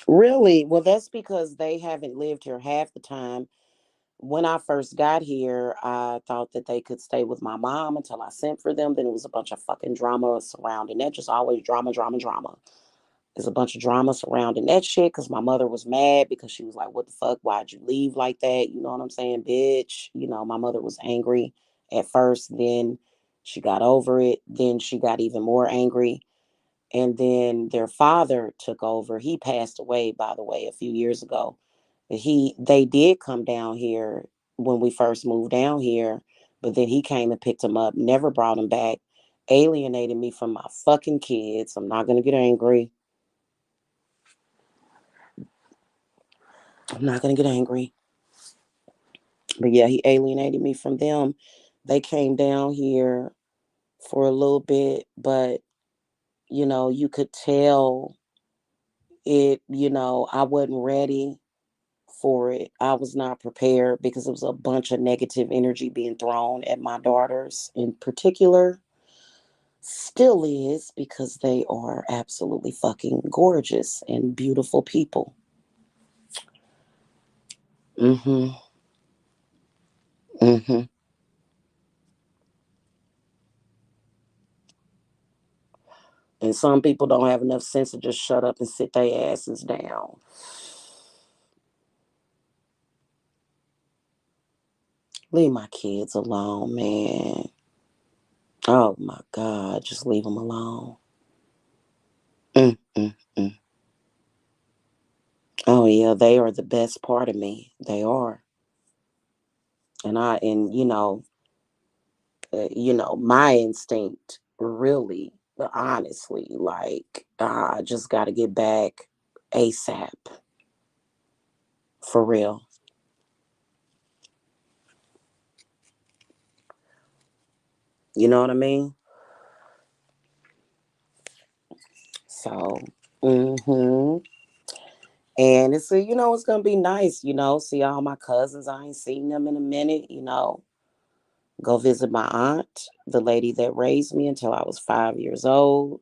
Really? Well, that's because they haven't lived here half the time. When I first got here, I thought that they could stay with my mom until I sent for them. Then it was a bunch of fucking drama surrounding that. Just always drama, drama, drama. There's a bunch of drama surrounding that shit because my mother was mad because she was like, "What the fuck? Why'd you leave like that?" You know what I'm saying, bitch? My mother was angry at first. Then she got over it. Then she got even more angry. And then their father took over. He passed away, by the way, a few years ago. They did come down here when we first moved down here, but then he came and picked him up, never brought him back, alienated me from my fucking kids. I'm not gonna get angry. I'm not gonna get angry. But yeah, he alienated me from them. They came down here for a little bit, but you could tell it, I wasn't ready for it. I was not prepared because it was a bunch of negative energy being thrown at my daughters in particular. Still is because they are absolutely fucking gorgeous and beautiful people. Mm-hmm. Mm-hmm. And some people don't have enough sense to just shut up and sit their asses down. Leave my kids alone, man. Oh my God, just leave them alone. Mm, mm, mm. Oh yeah, they are the best part of me. They are, my instinct really, honestly, like I just got to get back ASAP for real. You know what I mean? So, hmm and it's gonna be nice. See all my cousins. I ain't seen them in a minute. Go visit my aunt, the lady that raised me until I was 5 years old.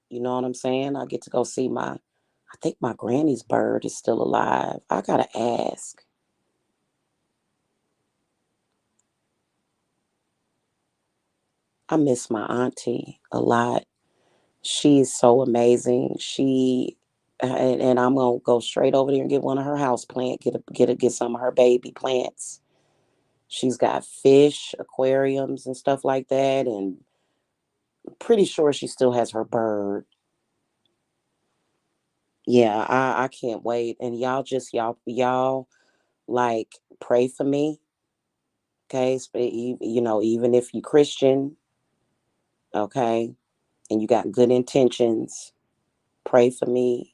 You know what I'm saying? I get to go see I think my granny's bird is still alive. I gotta ask. I miss my auntie a lot. She's so amazing. And I'm gonna go straight over there and get one of her house plant. Get some of her baby plants. She's got fish, aquariums, and stuff like that. And I'm pretty sure she still has her bird. Yeah, I can't wait. And y'all like pray for me, okay? Even if you Christian, okay, and you got good intentions, pray for me.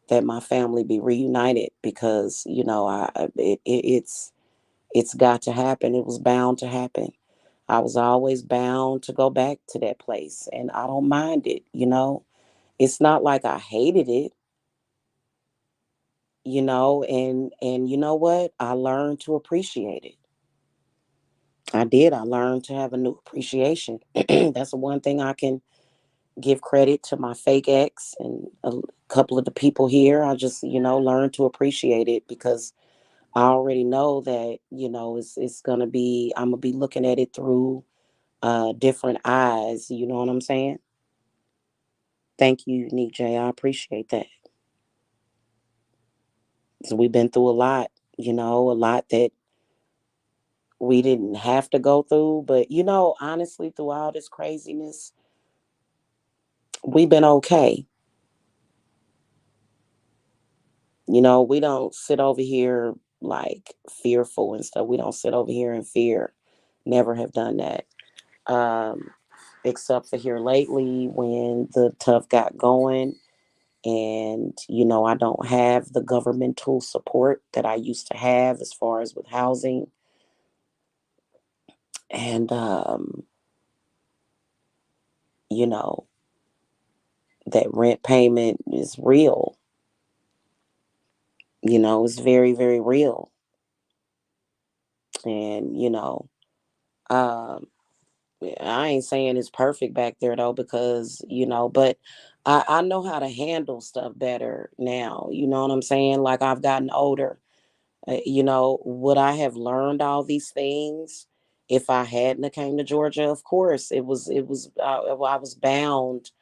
That my family be reunited because it's got to happen. It was bound to happen. I was always bound to go back to that place, and I don't mind it. It's not like I hated it, and you know what? I learned to appreciate it. I did. I learned to have a new appreciation. That's the one thing I can give credit to my fake ex and a couple of the people here. I just, learned to appreciate it because I already know that, it's gonna be I'm gonna be looking at it through different eyes. You know what I'm saying? Thank you, Nick J. I appreciate that. So we've been through a lot, a lot that we didn't have to go through. But honestly, through all this craziness, we've been okay. We don't sit over here like fearful and stuff. We don't sit over here in fear. Never have done that. Um, except for here lately when the tough got going. And, I don't have the governmental support that I used to have as far as with housing. And, you know, that rent payment is real. It's very, very real. And, um, I ain't saying it's perfect back there though, because, but I know how to handle stuff better now. You know what I'm saying? Like I've gotten older. Would I have learned all these things if I hadn't have came to Georgia? Of course, I was bound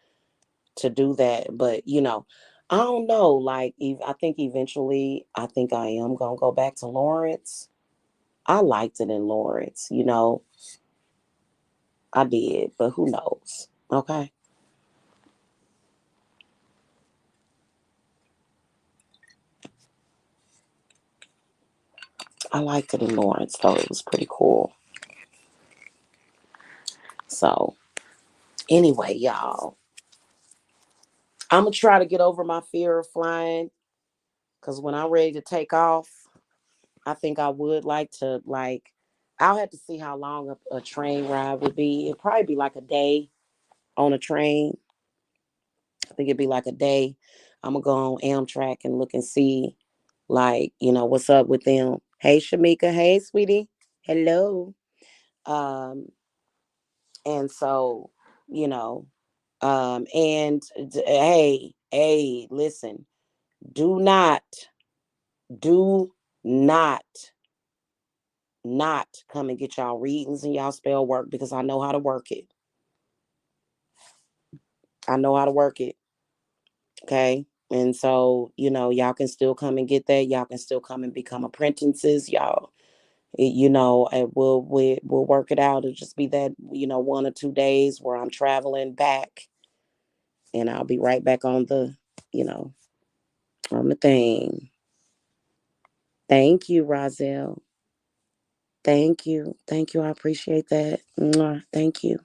to do that. But I don't know. Like, I think eventually, I think I am gonna go back to Lawrence. I liked it in Lawrence. I did, but who knows? Okay, I liked it in Lawrence though. It was pretty cool. So anyway, y'all, I'm gonna try to get over my fear of flying. Cause when I'm ready to take off, I think I would like to like. I'll have to see how long a train ride would be. It'd probably be like a day on a train. I think it'd be like a day. I'm gonna go on Amtrak and look and see, like, what's up with them. Hey, Shamika. Hey, sweetie. Hello. Um, and so, you know, hey, listen. Do not, do not, not come and get y'all readings and y'all spell work because I know how to work it. I know how to work it. Okay. And so, y'all can still come and get that. Y'all can still come and become apprentices. Y'all, and we'll work it out. It'll just be that, 1 or 2 days where I'm traveling back and I'll be right back you know, on the thing. Thank you, Rozelle. Thank you. Thank you. I appreciate that. Mwah. Thank you.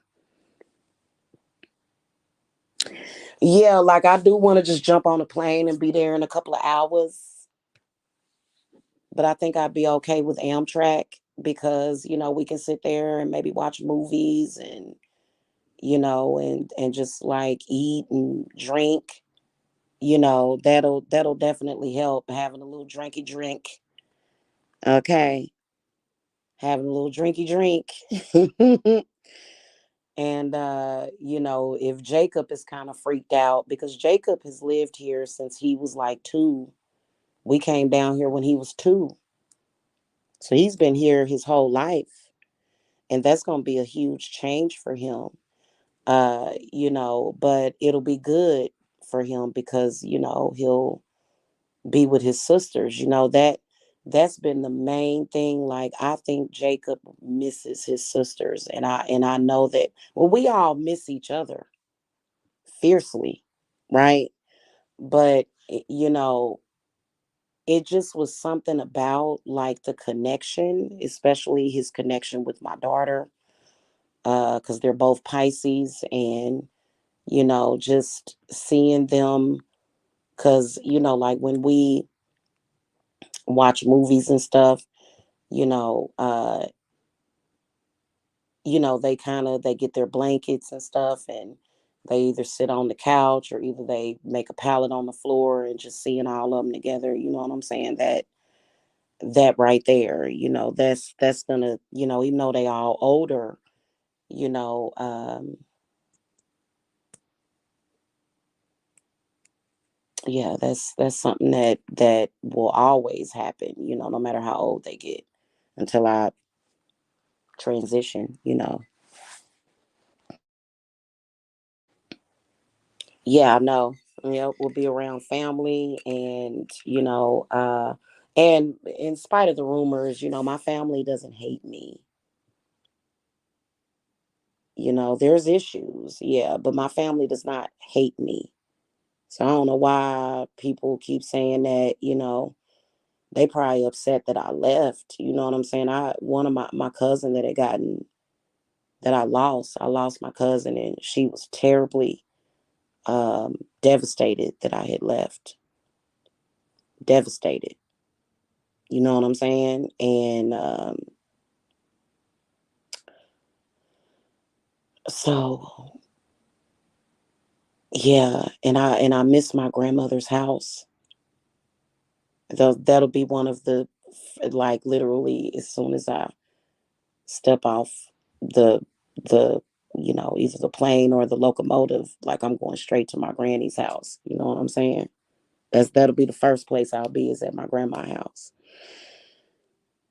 Yeah, like I do want to just jump on a plane and be there in a couple of hours, but I think I'd be okay with Amtrak because, we can sit there and maybe watch movies and, and just like eat and drink. That'll definitely help having a little drinky drink. Okay. Having a little drinky drink. And if Jacob is kind of freaked out because Jacob has lived here since he was like 2. We came down here when he was 2. So he's been here his whole life. And that's going to be a huge change for him. But it'll be good for him because, he'll be with his sisters. That's been the main thing. Like I think Jacob misses his sisters and I know that well we all miss each other fiercely, right? But it just was something about like the connection, especially his connection with my daughter, because they're both Pisces, and just seeing them, because like when we watch movies and stuff, you know, uh, they get their blankets and stuff, and they either sit on the couch or either they make a pallet on the floor, and just seeing all of them together, you know what I'm saying? That right there, that's gonna, even though they all older, you know, yeah, that's something that will always happen, no matter how old they get, until I transition, Yeah, I know. We'll be around family, and and in spite of the rumors, my family doesn't hate me. There's issues, yeah, but my family does not hate me. So I don't know why people keep saying that, they probably upset that I left. You know what I'm saying? One of my cousin that had gotten that I lost my cousin, and she was terribly devastated that I had left. Devastated. You know what I'm saying? And so yeah, and I miss my grandmother's house. That'll be one of the like literally as soon as I step off the the either the plane or the locomotive, like I'm going straight to my granny's house. You know what I'm saying? That'll be the first place I'll be is at my grandma's house.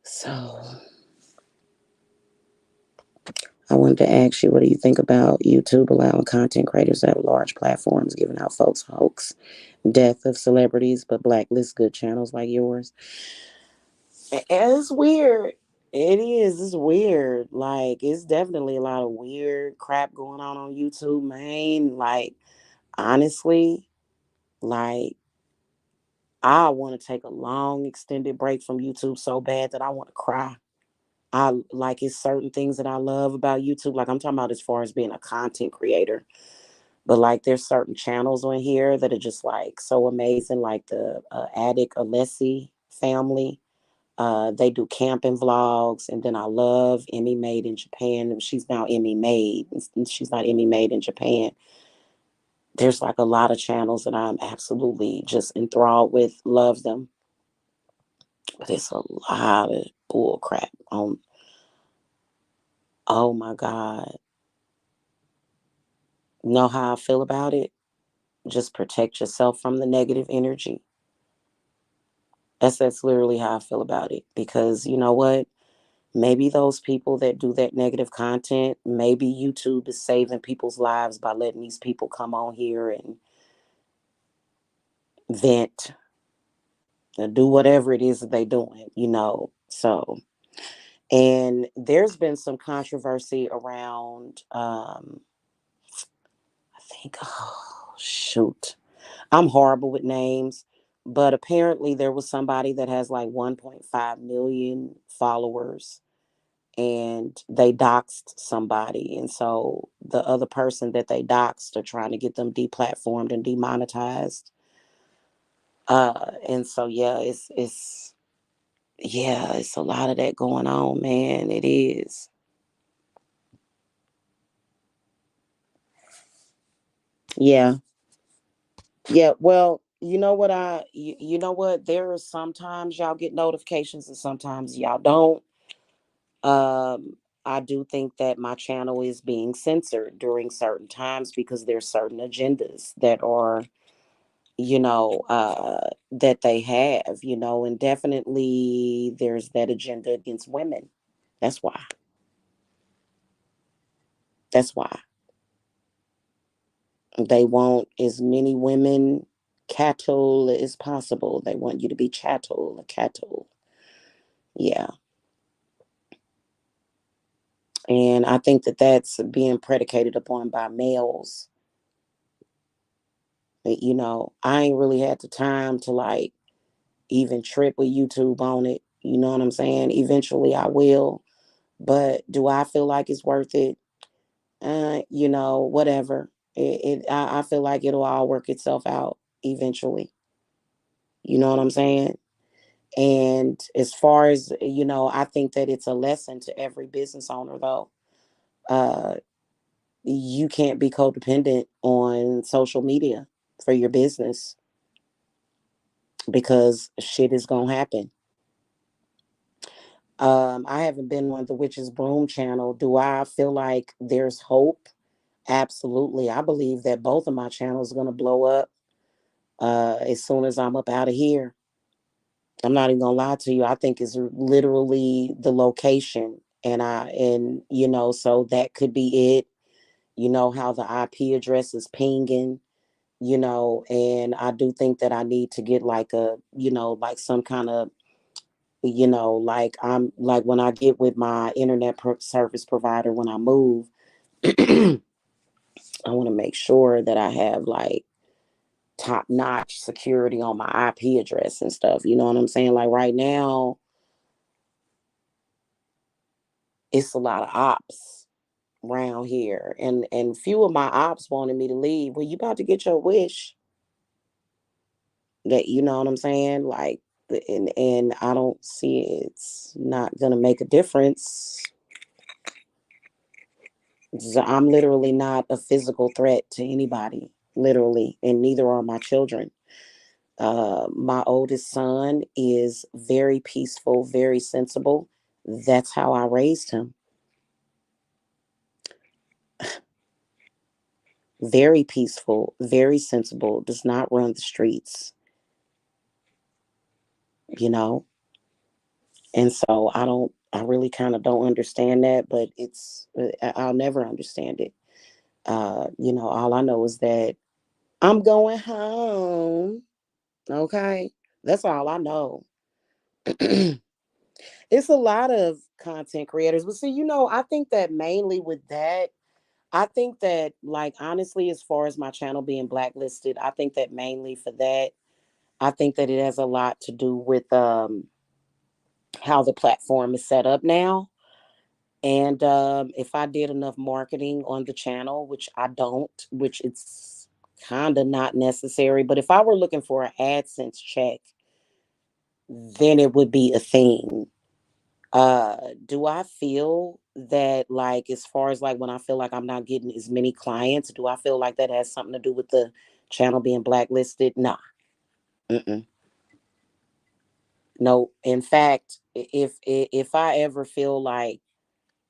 So I wanted to ask you, what do you think about YouTube allowing content creators to have large platforms giving out folks hoax, death of celebrities, but blacklist good channels like yours? It's weird. It is. It's weird. Like, it's definitely a lot of weird crap going on YouTube, man. Like, honestly, like, I want to take a long, extended break from YouTube so bad that I want to cry. I like it's certain things that I love about YouTube. Like, I'm talking about as far as being a content creator. But like there's certain channels on here that are just like so amazing, like the Attic Alessi family. They do camping vlogs, and then I love Emmy Made in Japan. She's now Emmy Made. She's not Emmy Made in Japan. There's like a lot of channels that I'm absolutely just enthralled with. Love them, but it's a lot of bull crap on. Oh my God, know how I feel about it? Just protect yourself from the negative energy. That's literally how I feel about it. Because you know what? Maybe those people that do that negative content, maybe YouTube is saving people's lives by letting these people come on here and vent and do whatever it is that they're doing, you know. So, and there's been some controversy around, I think, oh, shoot. I'm horrible with names, but apparently there was somebody that has like 1.5 million followers and they doxed somebody. And so the other person that they doxed are trying to get them deplatformed and demonetized. And so yeah, it's a lot of that going on, man. It is. Yeah. Yeah. Well, you know what you know what? There are sometimes y'all get notifications and sometimes y'all don't. Um, I do think that my channel is being censored during certain times because there's certain agendas that are, that they have, and definitely there's that agenda against women. That's why. That's why they want as many women cattle as possible. They want you to be chattel, a cattle. Yeah. And I think that that's being predicated upon by males. I ain't really had the time to like even trip with YouTube on it. You know what I'm saying? Eventually I will. But do I feel like it's worth it? Whatever. I feel like it'll all work itself out eventually. You know what I'm saying? And as far as, I think that it's a lesson to every business owner, though. Uh, you can't be codependent on social media for your business because shit is going to happen. I haven't been on the Witch's Broom channel. Do I feel like there's hope? Absolutely. I believe that both of my channels are going to blow up as soon as I'm up out of here. I'm not even gonna lie to you. I think it's literally the location, so that could be it. You know how the IP address is pinging. And I do think that I need to get like like some kind of, like I'm like when I get with my internet service provider when I move, I want to make sure that I have like top notch security on my IP address and stuff. You know what I'm saying? Like right now, it's a lot of ops around here, and few of my ops wanted me to leave. Well, you about to get your wish. That, you know what I'm saying? Like, and I don't see it's not gonna make a difference. I'm literally not a physical threat to anybody, literally, and neither are my children. My oldest son is very peaceful, very sensible. That's how I raised him. Very peaceful, very sensible, does not run the streets, you know? And so I really kind of don't understand that, but I'll never understand it. All I know is that I'm going home. Okay. That's all I know. It's a lot of content creators. But see, I think that mainly with that, I think that, like, honestly, as far as my channel being blacklisted, I think that mainly for that, I think that it has a lot to do with how the platform is set up now. And if I did enough marketing on the channel, which I don't, which it's kind of not necessary, but if I were looking for an AdSense check, then it would be a thing. Do I feel that, like, as far as like when I feel like I'm not getting as many clients, do I feel like that has something to do with the channel being blacklisted? Nah. Mm-mm. No. In fact, if I ever feel like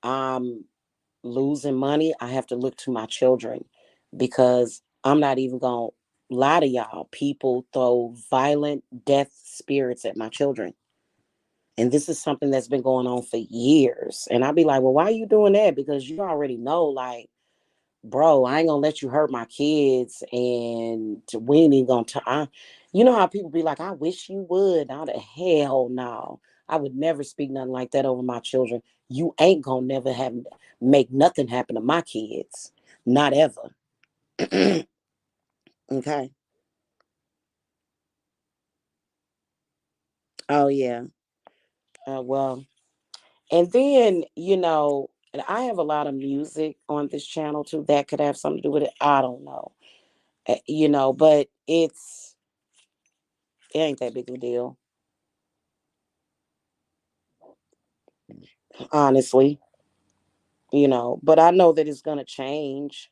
I'm losing money, I have to look to my children, because I'm not even gonna lie to y'all. People throw violent death spirits at my children. And this is something that's been going on for years. And I'd be like, well, why are you doing that? Because you already know, like, bro, I ain't gonna let you hurt my kids. And we ain't even gonna you know how people be like, I wish you would. Now the hell no. I would never speak nothing like that over my children. You ain't gonna never have make nothing happen to my kids. Not ever. Okay. Oh yeah. Well, and then, and I have a lot of music on this channel too that could have something to do with it. I don't know. But it ain't that big of a deal, honestly. But I know that it's gonna change.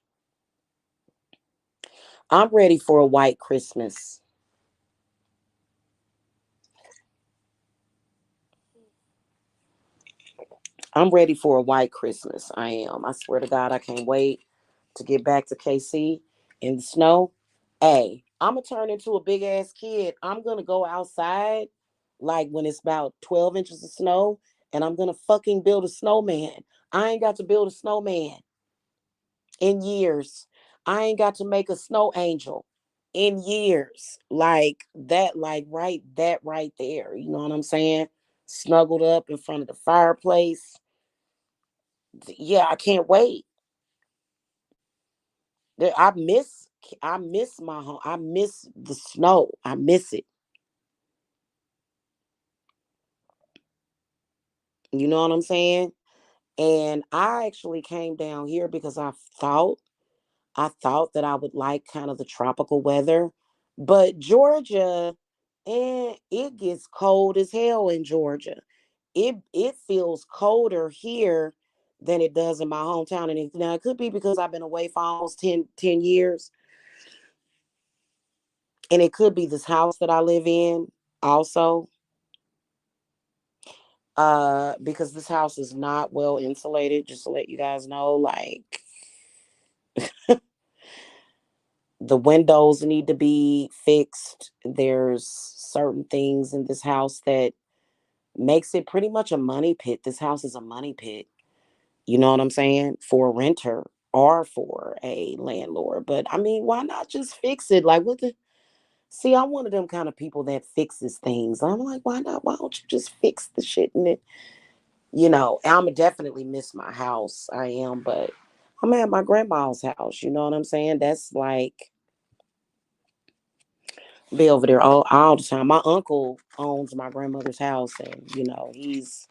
I'm ready for a white Christmas. I'm ready for a white Christmas. I am. I swear to God, I can't wait to get back to KC in the snow. Hey, I'm gonna turn into a big ass kid. I'm gonna go outside like when it's about 12 inches of snow, and I'm gonna fucking build a snowman. I ain't got to build a snowman in years. I ain't got to make a snow angel in years. Like that, that right there. You know what I'm saying? Snuggled up in front of the fireplace. Yeah, I can't wait. I miss my home. I miss the snow. I miss it. You know what I'm saying? And I actually came down here because I thought that I would like kind of the tropical weather. But Georgia, and it gets cold as hell in Georgia. It feels colder here than it does in my hometown. And now it could be because I've been away for almost ten years. And it could be this house that I live in also. Because this house is not well insulated, just to let you guys know. Like, the windows need to be fixed. There's certain things in this house that makes it pretty much a money pit. This house is a money pit. You know what I'm saying? For a renter or for a landlord. But I mean, why not just fix it? Like, what the see, I'm one of them kind of people that fixes things. I'm like, why not? Why don't you just fix the shit in it? I'ma definitely miss my house. I am, but I'm at my grandma's house. You know what I'm saying? That's like be over there all the time. My uncle owns my grandmother's house, and he's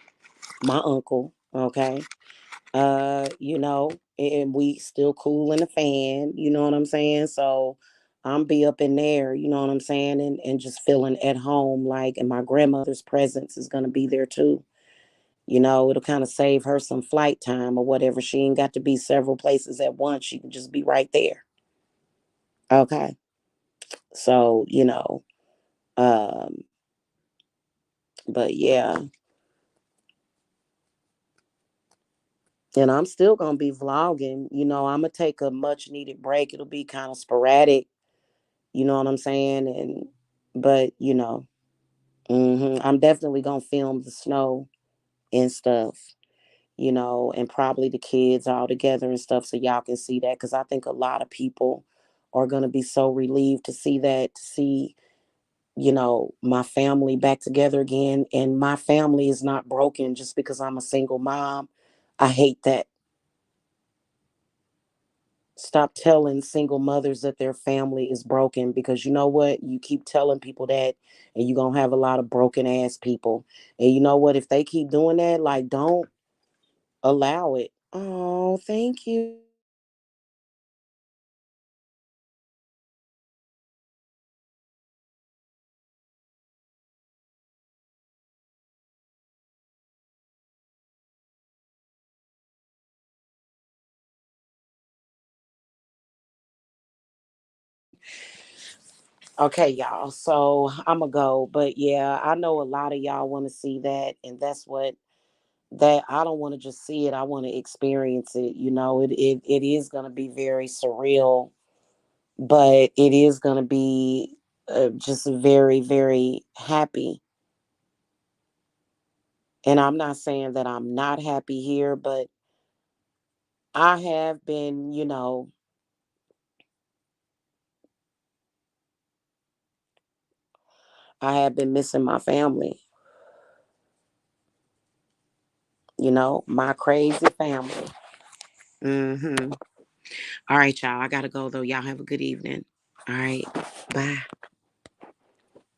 my uncle. Okay. And we still cool in the fan. You know what I'm saying? So I'm be up in there. You know what I'm saying? And just feeling at home, like, and my grandmother's presence is gonna be there too. It'll kind of save her some flight time or whatever. She ain't got to be several places at once. She can just be right there. Okay. So, um, but yeah, and I'm still gonna be vlogging. I'm gonna take a much needed break. It'll be kind of sporadic. You know what I'm saying? But I'm definitely gonna film the snow and stuff. And probably the kids all together and stuff, so y'all can see that. Because I think a lot of people are gonna be so relieved to see that, to see, my family back together again. And my family is not broken just because I'm a single mom. I hate that. Stop telling single mothers that their family is broken, because you know what? You keep telling people that, and you're gonna have a lot of broken ass people. And you know what? If they keep doing that, like, don't. allow it. Oh, thank you. Okay, y'all. So I'm gonna go, but yeah, I know a lot of y'all want to see that, and that's what that I don't want to just see it. I want to experience it. It is gonna be very surreal, but it is gonna be just very very happy. And I'm not saying that I'm not happy here, but I have been, I have been missing my family. My crazy family. Mm-hmm. All right, y'all. I gotta go though. Y'all have a good evening. All right. Bye.